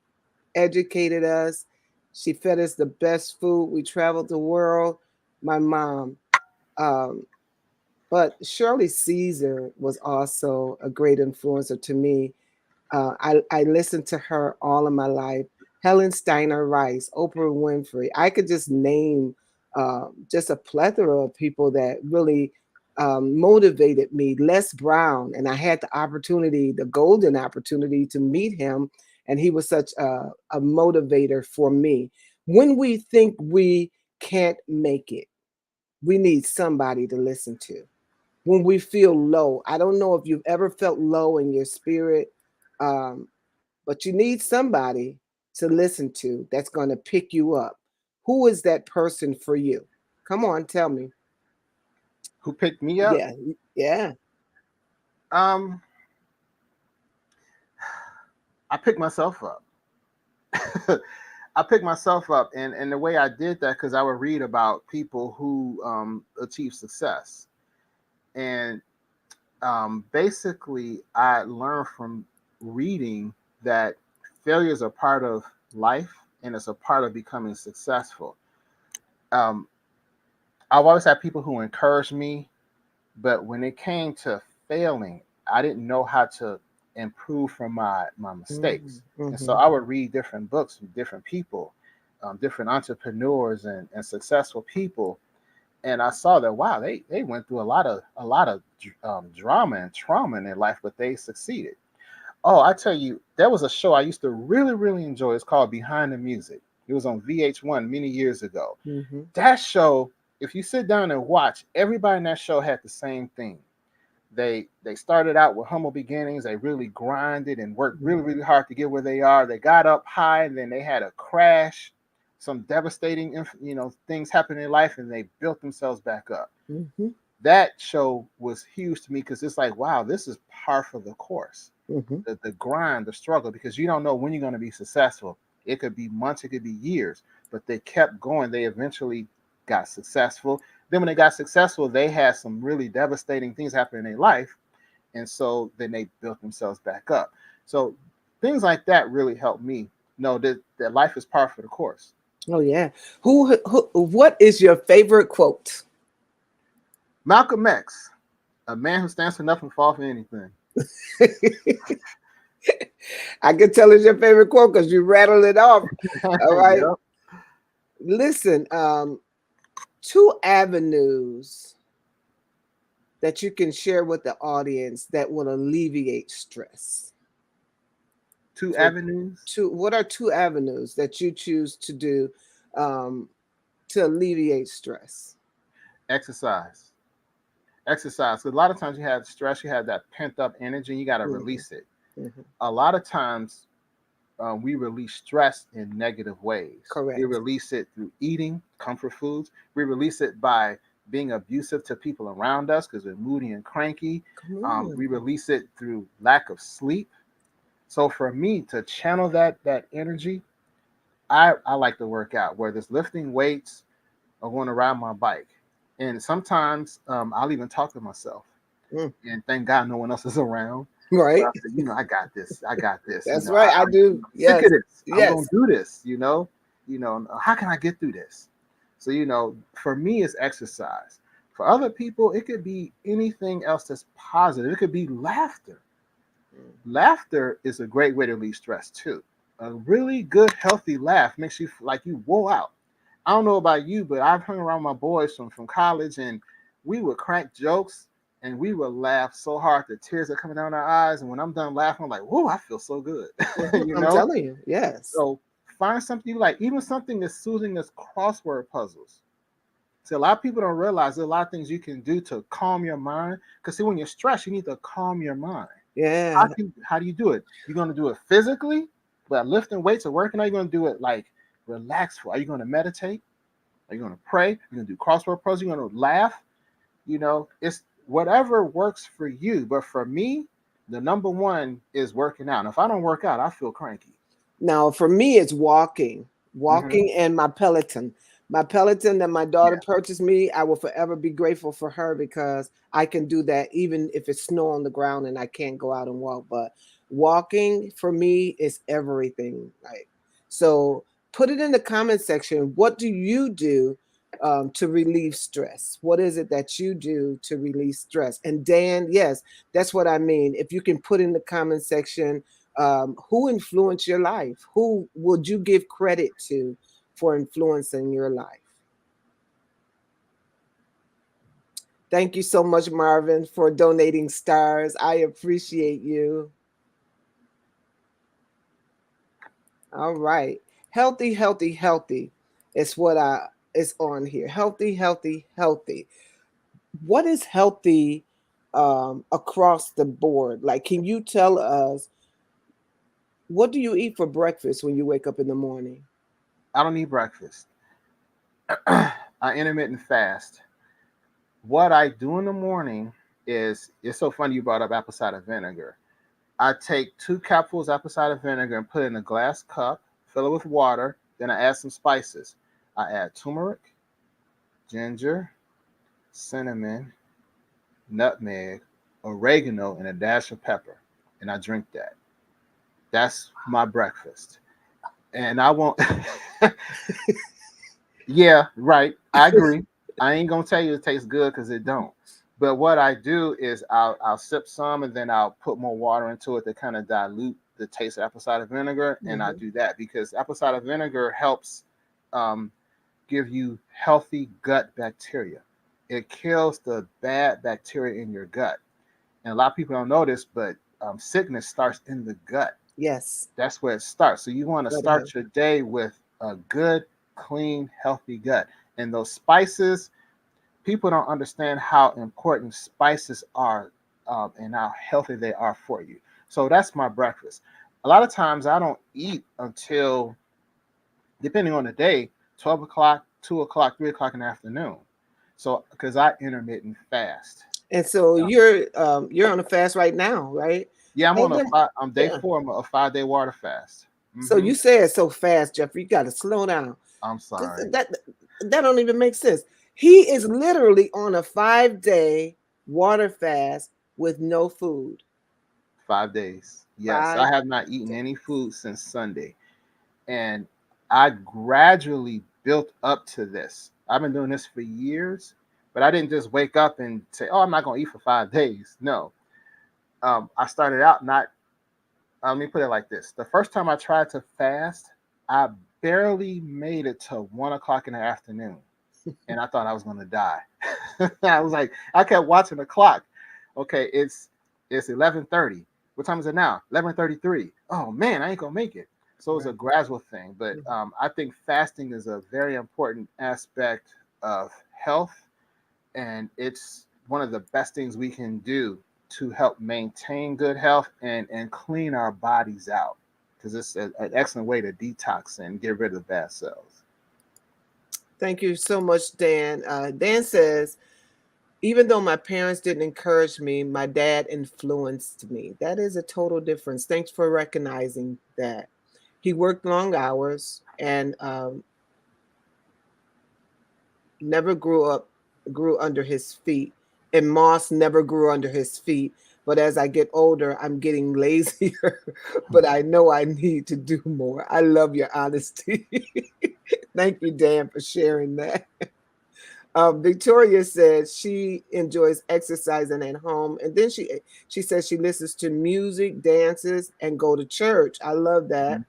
S1: educated us. She fed us the best food. We traveled the world. My mom. Um, but Shirley Caesar was also a great influencer to me. I listened to her all of my life. Helen Steiner Rice, Oprah Winfrey. I could just name just a plethora of people that really motivated me. Les Brown, and I had the golden opportunity to meet him, and he was such a motivator for me. When we think we can't make it, we need somebody to listen to when we feel low. I don't know if you've ever felt low in your spirit, um, but you need somebody to listen to that's going to pick you up. Who is that person for you? Come on, tell me.
S2: Who picked me up?
S1: Yeah, yeah.
S2: Um, I picked myself up. I picked myself up, and the way I did that because I would read about people who achieve success, and basically I learned from reading that failures are part of life and it's a part of becoming successful. Um, I've always had people who encouraged me, but when it came to failing, I didn't know how to improve from my mistakes. And so
S1: Mm-hmm.
S2: I would read different books from different people, different entrepreneurs and successful people, and I saw that wow, they went through a lot of drama and trauma in their life, but they succeeded. Oh, I tell you, there was a show I used to really really enjoy. It's called Behind the Music. It was on VH1 many years ago.
S1: Mm-hmm.
S2: That show, if you sit down and watch, everybody in that show had the same thing. They started out with humble beginnings. They really grinded and worked really really hard to get where they are. They got up high, and then they had a crash. Some devastating, things happened in life, and they built themselves back up.
S1: Mm-hmm.
S2: That show was huge to me because it's like, wow, this is par for the course.
S1: Mm-hmm.
S2: The grind, the struggle, because you don't know when you're going to be successful. It could be months, it could be years, but they kept going. They eventually got successful. Then when they got successful, they had some really devastating things happen in their life. And so then they built themselves back up. So things like that really helped me know that life is par for the course.
S1: Oh yeah. What is your favorite quote?
S2: Malcolm X, a man who stands for nothing, fall for anything.
S1: I can tell it's your favorite quote because you rattled it off. All right.
S2: Yep.
S1: Listen, two avenues that you can share with the audience that will alleviate stress.
S2: Two
S1: So
S2: avenues.
S1: what are two avenues that you choose to do um, to alleviate stress?
S2: Exercise. Exercise. 'Cause a lot of times you have stress, you have that pent up energy, you got to
S1: Mm-hmm.
S2: release it.
S1: Mm-hmm.
S2: A lot of times we release stress in negative ways. We
S1: Correct.
S2: release it through eating comfort foods. We release it by being abusive to people around us because we're moody and cranky.
S1: Come on.
S2: We release it through lack of sleep. So for me to channel that energy, I like to work out, whether it's lifting weights or going to ride my bike. And sometimes I'll even talk to myself.
S1: Mm.
S2: And thank God no one else is around. But
S1: Right.
S2: I said, I got this. I got this.
S1: That's right. I do.
S2: I'm sick
S1: Yes.
S2: of this. I'm
S1: Yes.
S2: gonna do this. How can I get through this? So, for me, it's exercise. For other people, it could be anything else that's positive. It could be laughter. Laughter is a great way to relieve stress too. A really good, healthy laugh makes you like you whoa out. I don't know about you, but I've hung around my boys from college, and we would crack jokes and we would laugh so hard the tears are coming down our eyes. And when I'm done laughing, I'm like, whoa, I feel so good.
S1: Mhm.
S2: you
S1: I'm
S2: know?
S1: telling you, yes.
S2: So find something you like, even something as soothing as crossword puzzles. See, a lot of people don't realize there's a lot of things you can do to calm your mind. Because see, when you're stressed, you need to calm your mind.
S1: Yeah.
S2: How do you do it? You're gonna do it physically, by lifting weights or working, or you're gonna do it like relaxed. Are you gonna meditate? Are you gonna pray? You're gonna do crossword puzzles, you're gonna laugh. It's whatever works for you. But for me, the number one is working out. And if I don't work out, I feel cranky.
S1: Now, for me, it's walking,
S2: Hmm.
S1: walking and my Peloton. My Peloton that my daughter
S2: Yeah.
S1: purchased me, I will forever be grateful for her because I can do that even if it's snow on the ground and I can't go out and walk. But walking for me is everything. Like, so put it in the comment section. What do you do to relieve stress? What is it that you do to relieve stress? And Dan, yes, that's what I mean. If you can put in the comment section who influenced your life? Who would you give credit to for influencing your life? Thank you so much, Marvin, for donating stars. I appreciate you. All right. Healthy, healthy, healthy is what I is on here. Healthy, healthy, healthy. What is healthy across the board? Like, can you tell us what do you eat for breakfast when you wake up in the morning?
S2: I don't eat breakfast. I intermittent fast. What I do in the morning is, it's so funny you brought up apple cider vinegar. I take 2 cupfuls apple cider vinegar and put it in a glass cup, fill it with water, then I add some spices. I add turmeric, ginger, cinnamon, nutmeg, oregano, and a dash of pepper. And I drink that. That's my breakfast. And I won't. Yeah, right. I agree. I ain't gonna tell you it tastes good because it don't. But what I do is I'll sip some and then I'll put more water into it to kind of dilute the taste of apple cider vinegar, and I
S1: Mhm.
S2: do that because apple cider vinegar helps um, give you healthy gut bacteria. It kills the bad bacteria in your gut, and a lot of people don't know this, but sickness starts in the gut.
S1: Yes.
S2: That's where it starts. So you want to
S1: Go ahead.
S2: start your day with a good, clean, healthy gut. And those spices, people don't understand how important spices are, and how healthy they are for you. So that's my breakfast. A lot of times I don't eat until, depending on the day, 12 o'clock, 2 o'clock, 3 o'clock in the afternoon. So, because I intermittent fast.
S1: And so
S2: Um,
S1: you're on a fast right now, right?
S2: yeah, I'm
S1: Hey,
S2: on a five, I'm day
S1: yeah.
S2: 4, I'm a 5 day water fast.
S1: So
S2: Hmm.
S1: you say it so fast, Jeffrey. You got to slow down.
S2: I'm
S1: 'Cause
S2: sorry.
S1: that don't even make sense. He is literally on a 5 day water fast with no food.
S2: 5 days. Yes, I
S1: Five
S2: have not eaten any
S1: days.
S2: food since Sunday. And I gradually built up to this. I've been doing this for years, but I didn't just wake up and say, "Oh, I'm not going to eat for 5 days." No. I started out not, let me put it like this. The first time I tried to fast, I barely made it to 1 o'clock in the afternoon. And I thought I was going to die. I was like, I kept watching the clock. Okay, it's 11:30. What time is it now? 11:33. Oh man, I ain't gonna make it. So it's a
S1: Right.
S2: gradual thing, but
S1: Mhm.
S2: I think fasting is a very important aspect of health, and it's one of the best things we can do to help maintain good health and clean our bodies out, because it's an excellent way to detox and get rid of bad cells.
S1: Thank you so much, Dan. Dan says, even though my parents didn't encourage me, my dad influenced me. That is a total difference. Thanks for recognizing that. He worked long hours and never grew under his feet, and moss never grew under his feet. But as I get older, I'm getting lazier, but I know I need to do more. I love your honesty. Thank you, Dan, for sharing that. Victoria says she enjoys exercising at home, and then she says she listens to music, dances, and go to church. I love that.
S2: Mhm.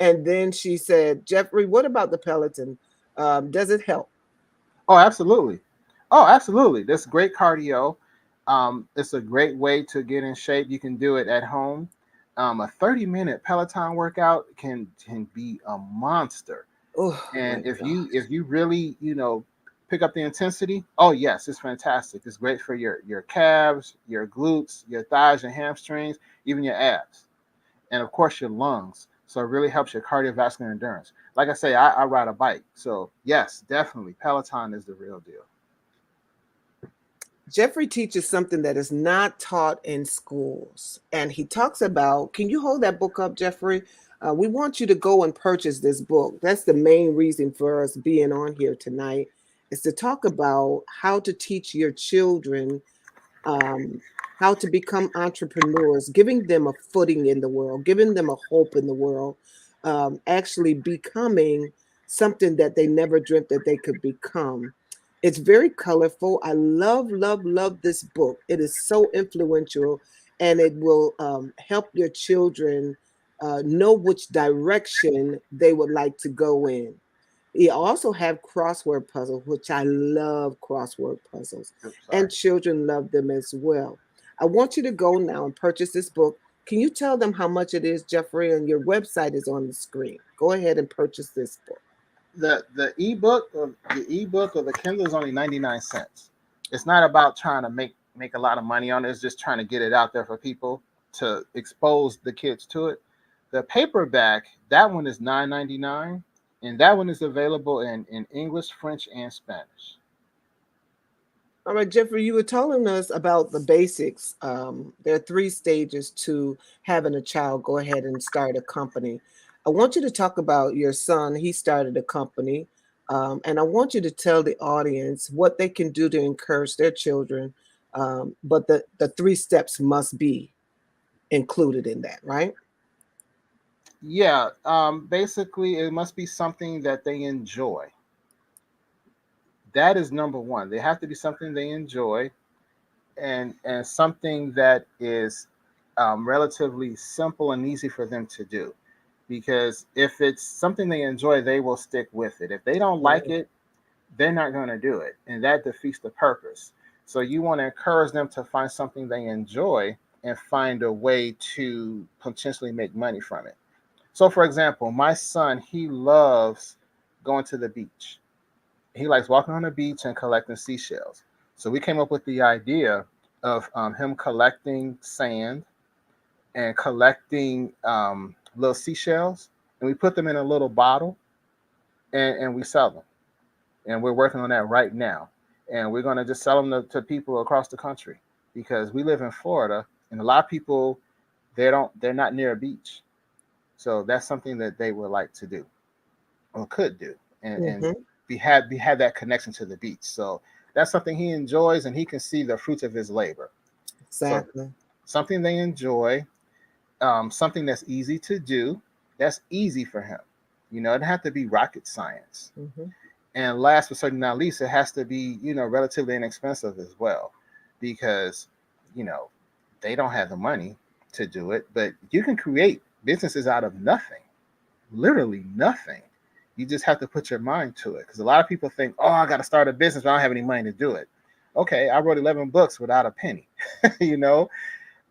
S1: And then she said, Jeffrey, what about the Peloton? Does it help?
S2: Oh, absolutely. Oh, absolutely. That's great cardio. It's a great way to get in shape. You can do it at home. A 30-minute Peloton workout can be a monster.
S1: Oh my
S2: And if
S1: God.
S2: you really pick up the intensity, oh yes, it's fantastic. It's great for your calves, your glutes, your thighs, your hamstrings, even your abs, and of course your lungs. So it really helps your cardiovascular endurance. Like I say, I ride a bike, so yes, definitely Peloton is the real deal.
S1: Jeffrey teaches something that is not taught in schools. And he talks about, can you hold that book up, Jeffrey? We want you to go and purchase this book. That's the main reason for us being on here tonight, is to talk about how to teach your children um, how to become entrepreneurs, giving them a footing in the world, giving them a hope in the world, actually becoming something that they never dreamt that they could become. It's very colorful. I love, love, love this book. It is so influential, and it will help your children know which direction they would like to go in. We also have crossword puzzles, which I love crossword puzzles,
S2: Oops, sorry.
S1: and children love them as well. I want you to go now and purchase this book. Can you tell them how much it is, Jeffrey? And your website is on the screen. Go ahead and purchase this book.
S2: The ebook or the Kindle is only 99 cents. It's not about trying to make a lot of money on it. It's just trying to get it out there for people to expose the kids to it. The paperback, that one is 9.99, and that one is available in English, French, and Spanish.
S1: All right, Jeffrey, you were telling us about the basics. There are three stages to having a child go ahead and start a company. I want you to talk about your son. He started a company. And I want you to tell the audience what they can do to encourage their children. But the three steps must be included in that, right?
S2: Yeah, basically, it must be something that they enjoy. That is number one. They have to be something they enjoy, and something that is relatively simple and easy for them to do. Because if it's something they enjoy, they will stick with it. If they don't like
S1: Right.
S2: it, they're not going to do it, and that defeats the purpose. So you want to encourage them to find something they enjoy and find a way to potentially make money from it. So, for example, my son, he loves going to the beach. He likes walking on the beach and collecting seashells. So we came up with the idea of him collecting sand and collecting little seashells, and we put them in a little bottle, and we sell them. And we're working on that right now. And we're going to just sell them to people across the country because we live in Florida, and a lot of people they're not near a beach, so that's something that they would like to do or could do, and
S1: Hmm.
S2: be had that connection to the beach. So that's something he enjoys, and he can see the fruits of his labor. So
S1: Exactly.
S2: something they enjoy, something that's easy to do, that's easy for him. It doesn't have to be rocket science.
S1: Hmm.
S2: And last but certainly not least, it has to be relatively inexpensive as well, because you know they don't have the money to do it, but you can create businesses out of nothing, literally nothing. You just have to put your mind to it, because a lot of people think, oh, I got to start a business, but I don't have any money to do it. Okay, I wrote 11 books without a penny. you know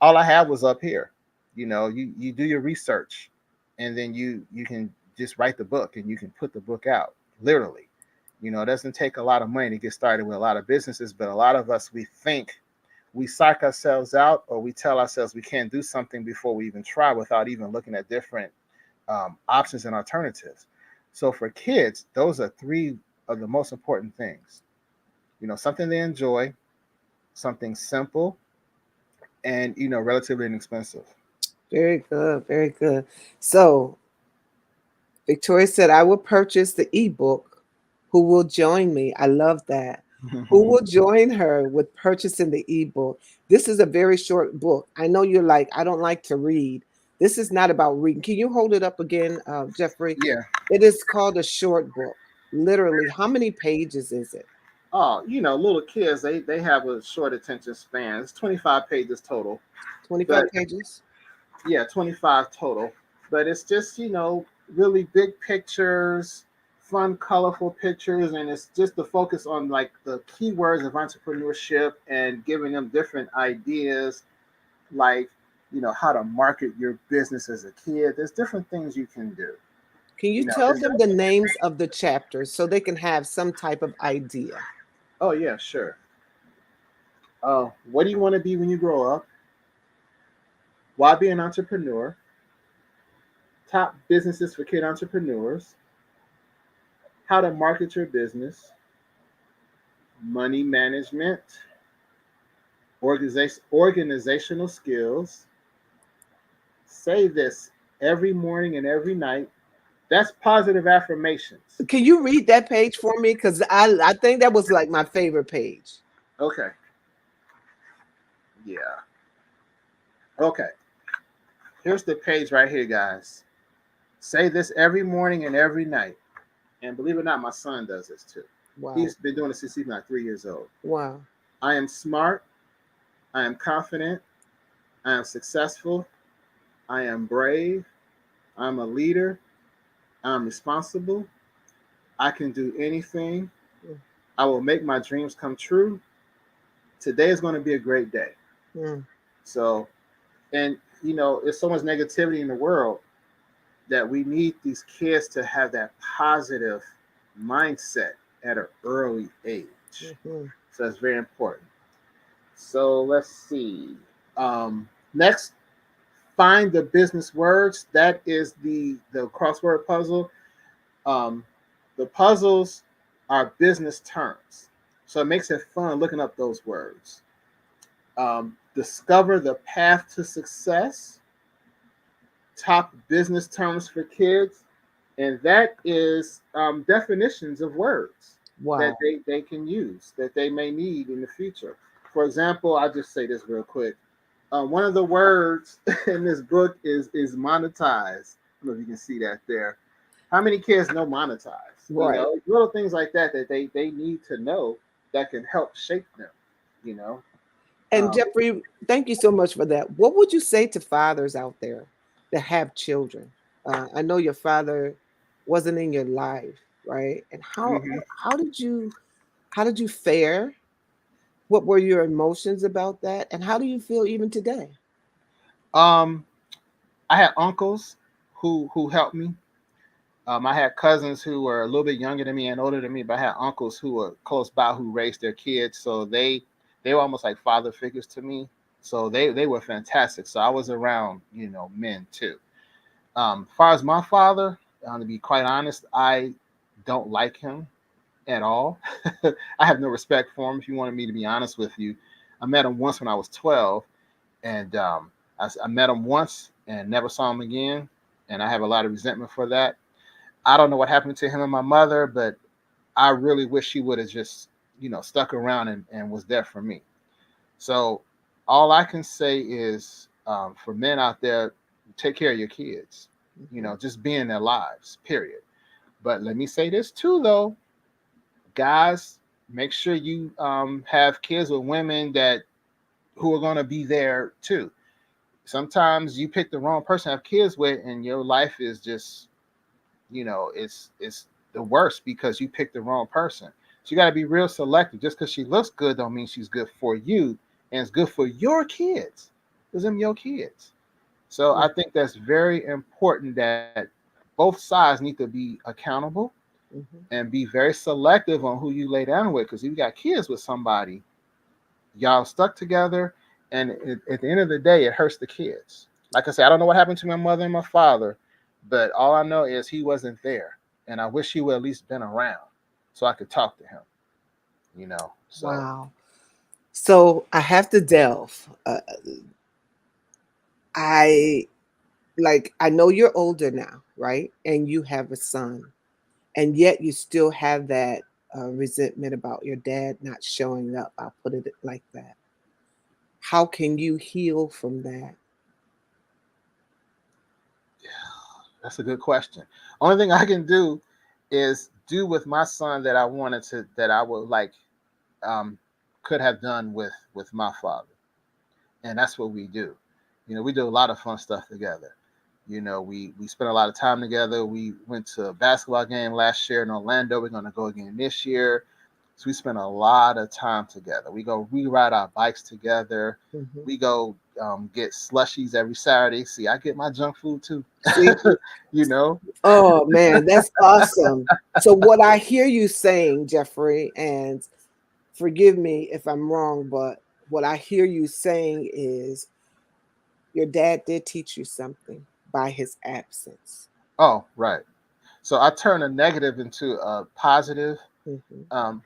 S2: all I had was up here. You do your research, and then you can just write the book, and you can put the book out, literally. It doesn't take a lot of money to get started with a lot of businesses, but a lot of us, we think, we psych ourselves out, or we tell ourselves we can't do something before we even try, without even looking at different options and alternatives. So for kids, those are three of the most important things. Something they enjoy, something simple, and relatively inexpensive.
S1: Very good. Very good. So Victoria said, I will purchase the ebook. Who will join me? I love that. Who will join her with purchasing the ebook? This is a very short book. I know you're like, I don't like to read. This is not about reading. Can you hold it up again, Jeffrey?
S2: Yeah.
S1: It is called a short book. Literally, how many pages is it?
S2: Oh, little kids, they have a short attention span. It's 25 pages total. But
S1: 25 pages?
S2: yeah, 25 total. But it's just, really big pictures, fun, colorful pictures, and it's just the focus on like the keywords of entrepreneurship and giving them different ideas, like, how to market your business as a kid. There's different things you can do.
S1: Can you
S2: You know,
S1: tell
S2: it's,
S1: them the names of the chapters so they can have some type of idea?
S2: oh yeah, sure. What do you want to be when you grow up? Why be an entrepreneur? Top businesses for kid entrepreneurs, how to market your business, money management, organizational skills. Say this every morning and every night. That's positive affirmations.
S1: Can you read that page for me? Because I think that was like my favorite page.
S2: Okay. Yeah. Okay. Here's the page right here, guys. Say this every morning and every night. And believe it or not, my son does this too.
S1: Wow.
S2: He's been doing this since he's not 3 years old.
S1: Wow.
S2: I am smart. I am confident. I am successful. I am brave. I'm a leader. I'm responsible. I can do anything.
S1: Mm,
S2: I will make my dreams come true. Today is going to be a great day.
S1: mm.
S2: So, and there's so much negativity in the world that we need these kids to have that positive mindset at an early age.
S1: Mhm.
S2: So that's very important. So let's see. Next, find the business words. That is the crossword puzzle. Um, the puzzles are business terms, so it makes it fun looking up those words. Discover the path to success, top business terms for kids, and that is definitions of words that
S1: Wow.
S2: they can use that they may need in the future. For example, I'll just say this real quick. One of the words in this book is monetize. I don't know if you can see that there. How many kids know monetize?
S1: Right.
S2: Little things like that that they need to know that can help shape them. You know,
S1: And
S2: um,
S1: Jeffrey, thank you so much for that. What would you say to fathers out there that have children? I know your father wasn't in your life, right? And
S2: mhm.
S1: how did you fare? What were your emotions about that? And how do you feel even today?
S2: um, I had uncles who helped me. I had cousins who were a little bit younger than me and older than me, but I had uncles who were close by who raised their kids, so they were almost like father figures to me. So they were fantastic. So I was around men too. As far as my father, to be quite honest, I don't like him at all. I have no respect for him. If you wanted me to be honest with you, I met him once when I was 12, and I met him once and never saw him again, and I have a lot of resentment for that. I don't know what happened to him and my mother, but I really wish he would have just, stuck around and was there for me. So all I can say is for men out there, take care of your kids,
S1: Mhm.
S2: just be in their lives, period. But let me say this too, though, guys, make sure you have kids with women that who are going to be there too. Sometimes you pick the wrong person to have kids with, and your life is just it's the worst because you picked the wrong person. So you got to be real selective. Just because she looks good don't mean she's good for you, and it's good for your kids because them your kids. So I
S1: Mm,
S2: think that's very important that both sides need to be accountable
S1: mhm.
S2: and be very selective on who you lay down with. Because if you got kids with somebody, y'all stuck together, and at the end of the day, it hurts the kids. Like I said, I don't know what happened to my mother and my father, but all I know is he wasn't there, and I wish he would at least been around so I could talk to him. So
S1: Wow. So I have to delve. I I know you're older now, right? And you have a son, and yet you still have that resentment about your dad not showing up. I'll put it like that. How can you heal from that?
S2: That's a good question. Only thing I can do is do with my son that I wanted to, that I would like, um, could have done with my father, and that's what we do. We do a lot of fun stuff together. We spent a lot of time together. We went to a basketball game last year in Orlando. We're going to go again this year. So we spend a lot of time together. We ride our bikes together.
S1: Mhm.
S2: We go get slushies every Saturday. See, I get my junk food too.
S1: See?
S2: you know.
S1: Oh man, that's awesome. So what I hear you saying, Jerrfrey, and forgive me if I'm wrong, but what I hear you saying is your dad did teach you something by his absence.
S2: Oh, right. So I turn a negative into a positive.
S1: Hmm.
S2: Um,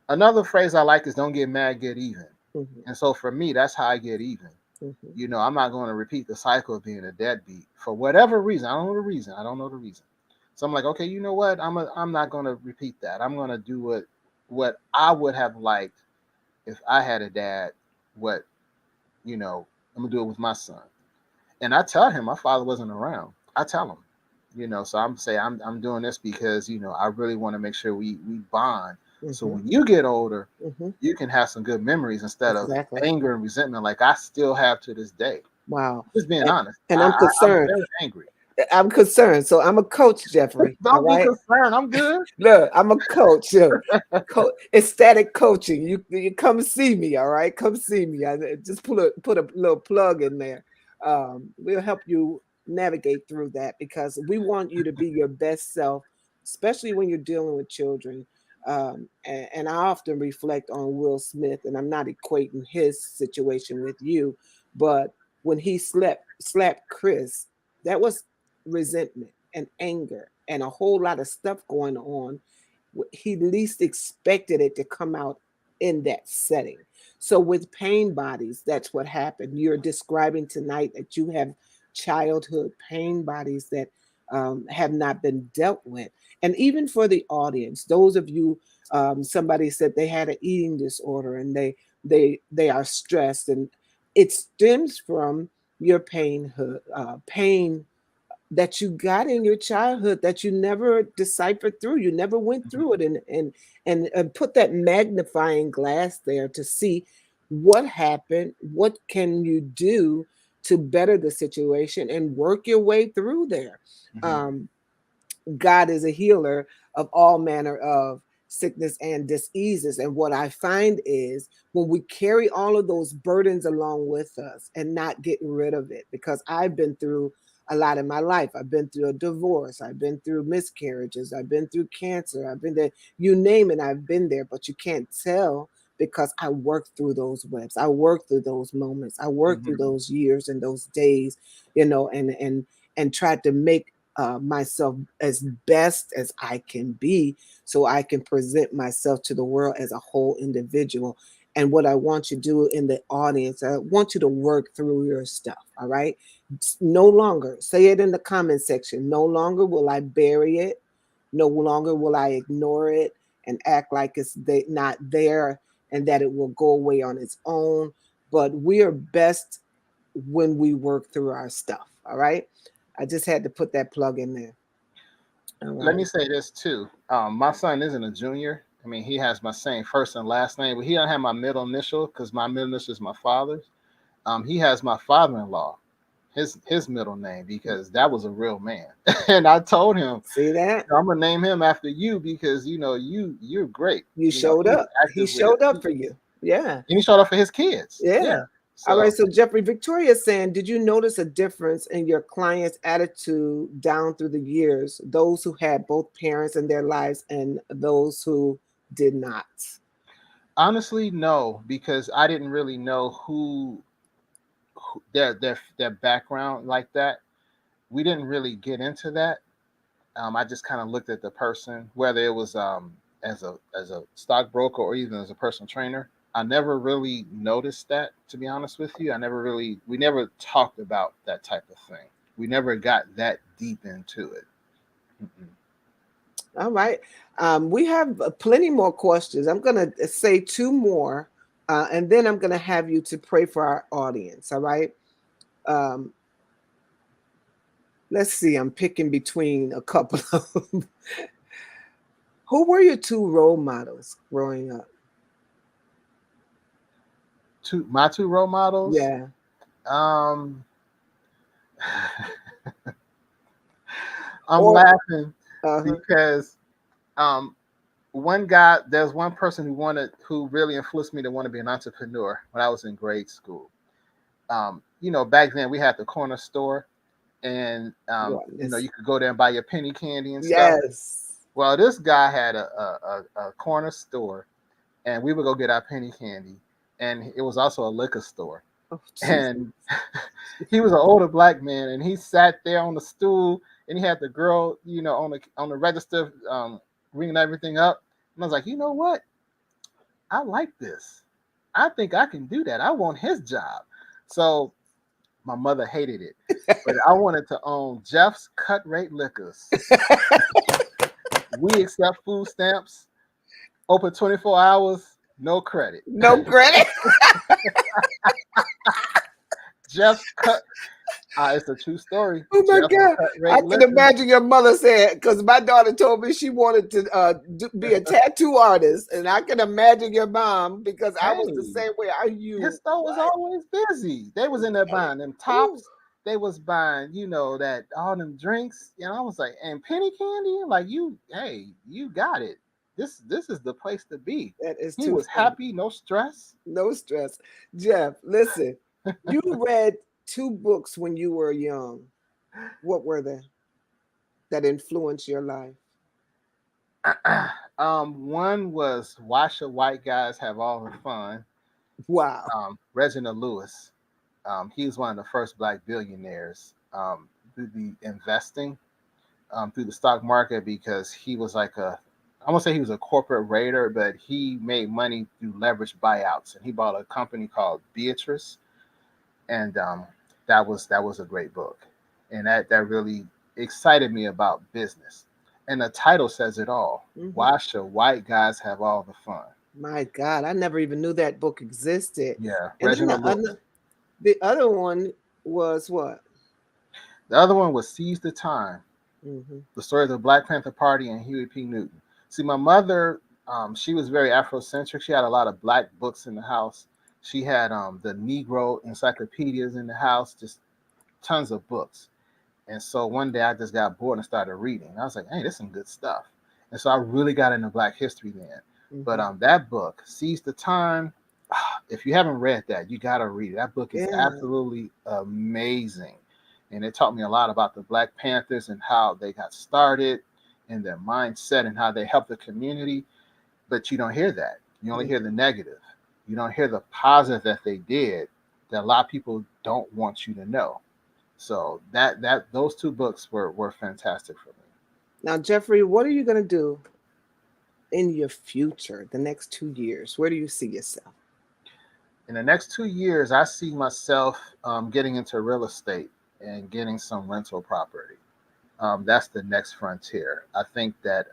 S2: Another phrase I like is "Don't get mad, get even."
S1: Hmm.
S2: And so for me, that's how I get even.
S1: Hmm.
S2: I'm not going to repeat the cycle of being a deadbeat for whatever reason. I don't know the reason. I don't know the reason. So I'm like, okay, you know what? I'm not going to repeat that. I'm going to do what I would have liked if I had a dad. What I'm gonna do it with my son. And I tell him my father wasn't around. I tell him, So I'm doing this because I really want to make sure we bond. So
S1: Hmm.
S2: when you get older,
S1: Hmm.
S2: you can have some good memories instead of
S1: Exactly.
S2: anger and resentment like I still have to this day.
S1: Wow.
S2: Just being
S1: And,
S2: honest,
S1: and I'm
S2: I'm
S1: concerned.
S2: very angry.
S1: I'm concerned. So I'm a coach, Jerrfrey. All
S2: Don't be
S1: right.
S2: concerned. I'm good.
S1: Look, I'm a coach. Ecstatic coaching. You come see me, all right? Come see me. I just put a little plug in there. We'll help you navigate through that because we want you to be your best self, especially when you're dealing with children. And I often reflect on Will Smith, and I'm not equating his situation with you, but when he slapped Chris, that was resentment and anger and a whole lot of stuff going on. He least expected it to come out in that setting. So with pain bodies, that's what happened. You're describing tonight that you have childhood pain bodies that have not been dealt with. And even for the audience, those of you, somebody said they had an eating disorder and they are stressed, and it stems from your pain that you got in your childhood that you never deciphered through. You never went through it, and put that magnifying glass there to see what happened, what can you do to better the situation and work your way through there.
S2: Mm-hmm.
S1: Um, God is a healer of all manner of sickness and diseases. And what I find is when we carry all of those burdens along with us and not getting rid of it, because I've been through a lot in my life. I've been through a divorce. I've been through miscarriages. I've been through cancer. I've been there. You name it, I've been there, but you can't tell because I worked through those webs. I worked through those moments. I worked through
S2: Mm-hmm.
S1: those years and those days, and tried to make myself as best as I can be so I can present myself to the world as a whole individual. And what I want you to do in the audience, I want you to work through your stuff. All right. No longer say it in the comment section. No longer will I bury it. No longer will I ignore it and act like it's not there and that it will go away on its own. But we are best when we work through our stuff. All right. I just had to put that plug in there. All
S2: Let
S1: right.
S2: me say this too. My son isn't a junior. I mean, he has my same first and last name, but he don't have my middle initial because my middle initial is my father's. He has my father-in-law, his middle name because that was a real man. And I told him,
S1: See that?
S2: I'm gonna name him after you because you're great.
S1: You showed
S2: He was
S1: up. He
S2: active with his
S1: showed up
S2: kids,
S1: for you. Yeah.
S2: and he showed up for his kids.
S1: Yeah.
S2: Yeah.
S1: All right.
S2: So
S1: So Jeffrey, Victoria is saying, did you notice a difference in your client's attitude down through the years? Those who had both parents in their lives and those who did not.
S2: honestly, no, because I didn't really know their background like that. We didn't really get into that. I just kind of looked at the person, whether it was as a stockbroker or even as a personal trainer. I never really noticed that, to be honest with you. We never talked about that type of thing. We never got that deep into it. Mm-mm.
S1: All right. We have plenty more questions. I'm going to say two more, and then I'm going to have you to pray for our audience. All right. Um, Let's see. I'm picking between a couple of them. Who were your two role models growing up?
S2: My two role models.
S1: Yeah.
S2: Um, I'm
S1: Or
S2: laughing
S1: uh-huh.
S2: because um, one guy, there's one person who really influenced me to want to be an entrepreneur when I was in grade school. Back then we had the corner store, and
S1: What
S2: you
S1: is
S2: could go there and buy your penny candy and stuff.
S1: yes.
S2: Well, this guy had a corner store, and we would go get our penny candy, and it was also a liquor store.
S1: Oh, Jesus.
S2: And he was an older black man, and he sat there on the stool, and he had the girl, on the register, ringing everything up. And I was like, you know what? I like this. I think I can do that. I want his job. So my mother hated it, but I wanted to own Jeff's Cut Rate Liquors. We accept food stamps, open 24 hours, no credit.
S1: No credit.
S2: Jeff's Cut. It's a true story.
S1: Oh my
S2: Jeff's
S1: God.
S2: Cut
S1: I
S2: Rate
S1: can
S2: Liquors.
S1: imagine your mother said, because my daughter told me she wanted to be a tattoo artist. And I can imagine your mom, because I was the
S2: Hey,
S1: same way. Are
S2: his
S1: you
S2: store was
S1: what?
S2: always busy. They was in there buying them
S1: Ooh,
S2: tops. They was buying, that all them drinks. I was like, and penny candy, like hey, you got it. This is the place to be.
S1: that is
S2: He
S1: too
S2: was
S1: funny.
S2: happy, no stress.
S1: No stress. Jeff, listen, you read two books when you were young. What were they that influenced your life?
S2: One was Why Should White Guys Have All the Fun?
S1: Wow.
S2: Reginald Lewis. He was one of the first black billionaires through the investing, through the stock market, because he was like I won't say he was a corporate raider, but he made money through leveraged buyouts, and he bought a company called Beatrice, and that was a great book, and that really excited me about business. And the title says it all.
S1: Hmm.
S2: Why should white guys have all the fun?
S1: My God, I never even knew that book existed.
S2: Yeah,
S1: And then
S2: Reginald Lewis.
S1: the other one was what?
S2: The other one was Seize the Time,
S1: Hmm.
S2: the story of the Black Panther Party and Huey P. Newton. See, my mother, she was very Afrocentric. She had a lot of black books in the house. She had the Negro encyclopedias in the house, just tons of books. And so one day I just got bored and started reading. I was like, hey, this is some good stuff. And so I really got into Black history then. But
S1: Hmm.
S2: that book, Seize the Time, if you haven't read that, you got to read it. That book is
S1: Yeah.
S2: absolutely amazing. And it taught me a lot about the Black Panthers and how they got started and their mindset and how they helped the community. But you don't hear that. You only hear the
S1: Mhm.
S2: negative. You don't hear the positive that they did that a lot of people don't want you to know. So that those two books were fantastic for me.
S1: Now, Jeffrey, what are you going to do in your future, the next 2 years? Where do you see yourself?
S2: In the next 2 years, I see myself getting into real estate and getting some rental property. That's the next frontier. I think that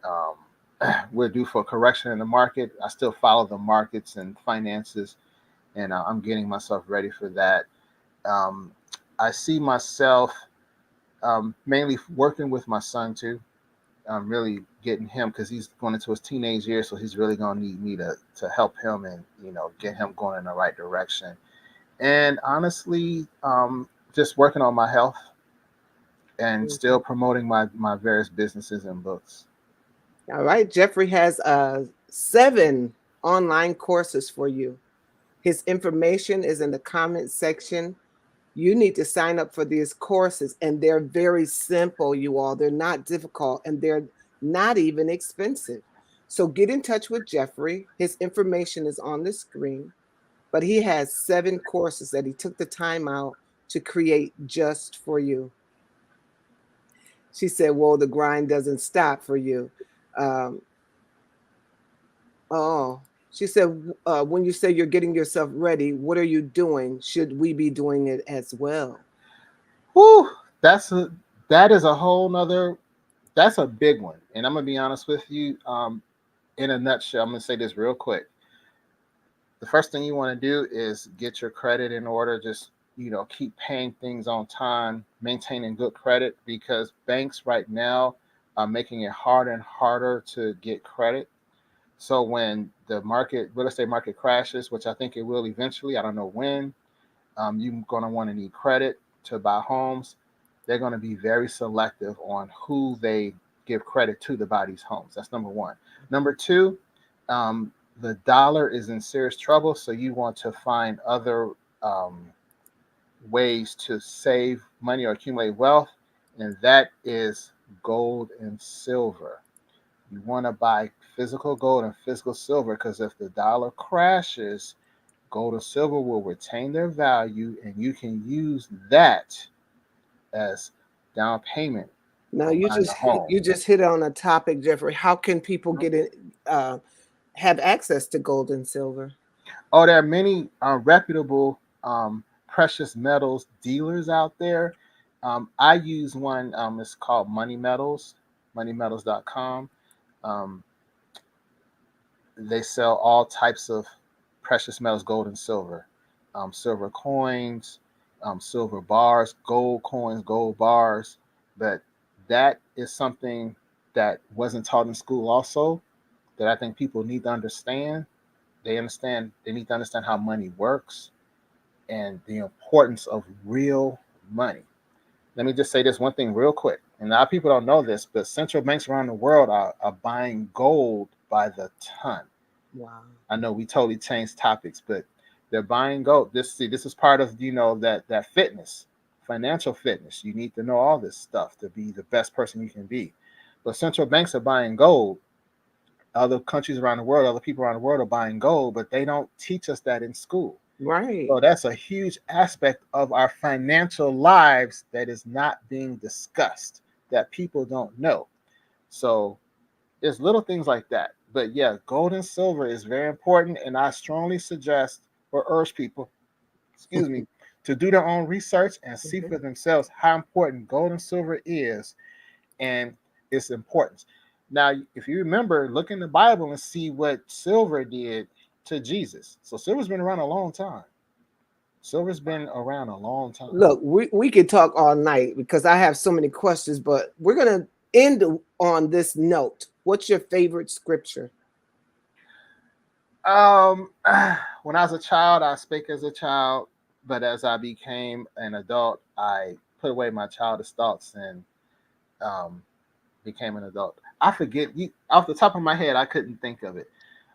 S2: we're due for a correction in the market. I still follow the markets and finances, and I'm getting myself ready for that. Um, I see myself mainly working with my son too. Really getting him because he's going into his teenage years, so he's really going to need me to help him and get him going in the right direction. And honestly, just working on my health and still
S1: Mhm.
S2: promoting my various businesses and books.
S1: All right. Jeffrey has 7 online courses for you. His information is in the comment section. You need to sign up for these courses, and they're very simple, you all. They're not difficult, and they're not even expensive. So get in touch with Jeffrey. His information is on the screen, but he has 7 courses that he took the time out to create just for you. She said, well, the grind doesn't stop for you. Um, oh, she said, when you say you're getting yourself ready, what are you doing? Should we be doing it as well?
S2: Whew, that's a that is a whole nother. That's a big one, and I'm gonna be honest with you. In a nutshell, I'm gonna say this real quick. The first thing you want to do is get your credit in order. Just keep paying things on time, maintaining good credit, because banks right now are making it harder and harder to get credit. So when the real estate market crashes, which I think it will eventually, I don't know when, you're going to want to need credit to buy homes. They're going to be very selective on who they give credit to buy these homes. That's number one. Number two, um, the dollar is in serious trouble, so you want to find other um, ways to save money or accumulate wealth, and that is gold and silver. You want to buy physical gold and physical silver, because if the dollar crashes, gold and silver will retain their value, and you can use that as down payment
S1: Now
S2: on buying a home.
S1: you just hit on a topic, Jeffrey. How can people get it? Have access to gold and silver?
S2: Oh, there are many reputable precious metals dealers out there. I use one. It's called Money Metals, moneymetals.com. Um, they sell all types of precious metals, gold and silver, silver coins, silver bars, gold coins, gold bars. But that is something that wasn't taught in school, also, that I think people need to understand. They need to understand how money works and the importance of real money. Let me just say this one thing real quick. And a lot of people don't know this, but central banks around the world are buying gold by the ton.
S1: Wow.
S2: I know we totally changed topics, but they're buying gold. This is part of that fitness, financial fitness. You need to know all this stuff to be the best person you can be. But central banks are buying gold. Other countries around the world, other people around the world are buying gold, but they don't teach us that in school.
S1: Right.
S2: So that's a huge aspect of our financial lives that is not being discussed, that people don't know. So it's little things like that. But yeah, gold and silver is very important, and I strongly suggest or urge people, excuse me, to do their own research and see
S1: Mhm.
S2: for themselves how important gold and silver is and its importance. Now, if you remember, look in the Bible and see what silver did to Jesus. So silver's been around a long time. Silver's been around a long time.
S1: Look, we could talk all night because I have so many questions, but we're gonna end on this note. What's your favorite scripture?
S2: Um, when I was a child, I spake as a child, but as I became an adult, I put away my childish thoughts and um, became an adult. I forget you off the top of my head. I couldn't think of it.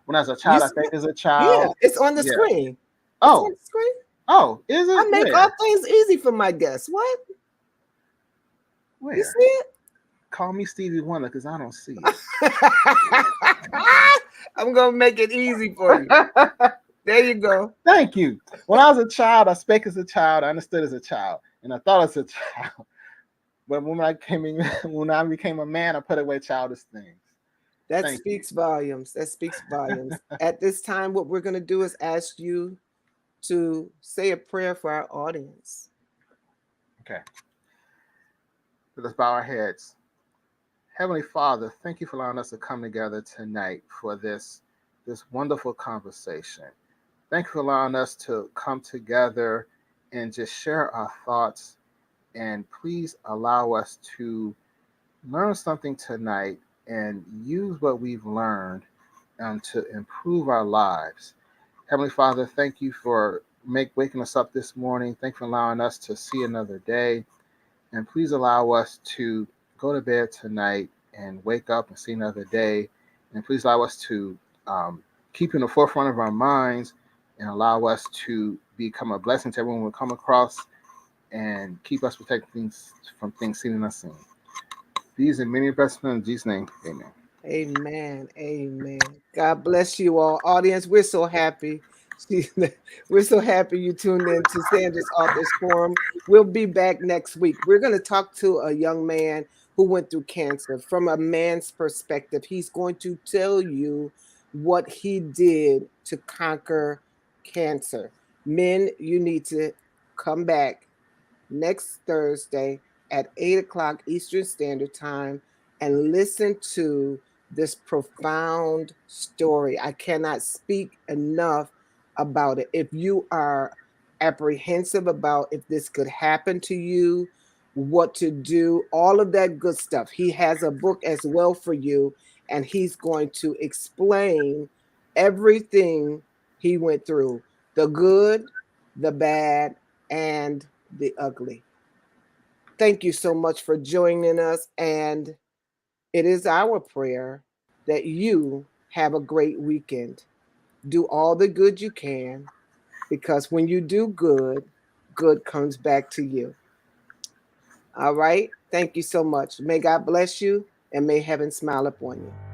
S2: When I was a
S1: You
S2: child, I
S1: see
S2: spake
S1: it?
S2: as a
S1: Yeah,
S2: child.
S1: it's on the
S2: Yeah.
S1: screen. It's on
S2: Oh,
S1: the screen.
S2: oh, is
S1: I
S2: it
S1: make all
S2: where?
S1: things easy for my guests. What? You
S2: Where?
S1: see
S2: Call me Stevie Wonder because I don't see
S1: it? I'm gonna make it easy for you.
S2: it.
S1: There you go.
S2: Thank you. When I was a child, I spake as a child. I understood as a child, and I thought as a child. But when I became a man, I put away childish things.
S1: That
S2: Thank you.
S1: speaks volumes. That speaks volumes. At this time, what we're gonna do is ask you to say a prayer for our audience.
S2: Okay. Let us bow our heads. Heavenly Father, thank you for allowing us to come together tonight for this wonderful conversation. Thank you for allowing us to come together and just share our thoughts. And please allow us to learn something tonight and use what we've learned to improve our lives. Heavenly Father, thank you for waking us up this morning. Thank you for allowing us to see another day. And please allow us to go to bed tonight and wake up and see another day. And please allow us to um, keep in the forefront of our minds and allow us to become a blessing to everyone we come across and keep us protecting things from things seen and unseen. These and many blessings in Jesus' name. Amen.
S1: Amen. Amen. God bless you all. Audience, we're so happy. We're so happy you tuned in to Sandra's Authors Forum. We'll be back next week. We're going to talk to a young man who went through cancer from a man's perspective. He's going to tell you what he did to conquer cancer. Men, you need to come back next Thursday at 8 o'clock Eastern Standard Time and listen to this profound story. I cannot speak enough about it. If you are apprehensive about if this could happen to you, what to do, all of that good stuff. He has a book as well for you, and he's going to explain everything he went through, the good, the bad, and the ugly. Thank you so much for joining us. And it is our prayer that you have a great weekend. Do all the good you can, because when you do good, good comes back to you. All right. Thank you so much. May God bless you and may heaven smile upon you.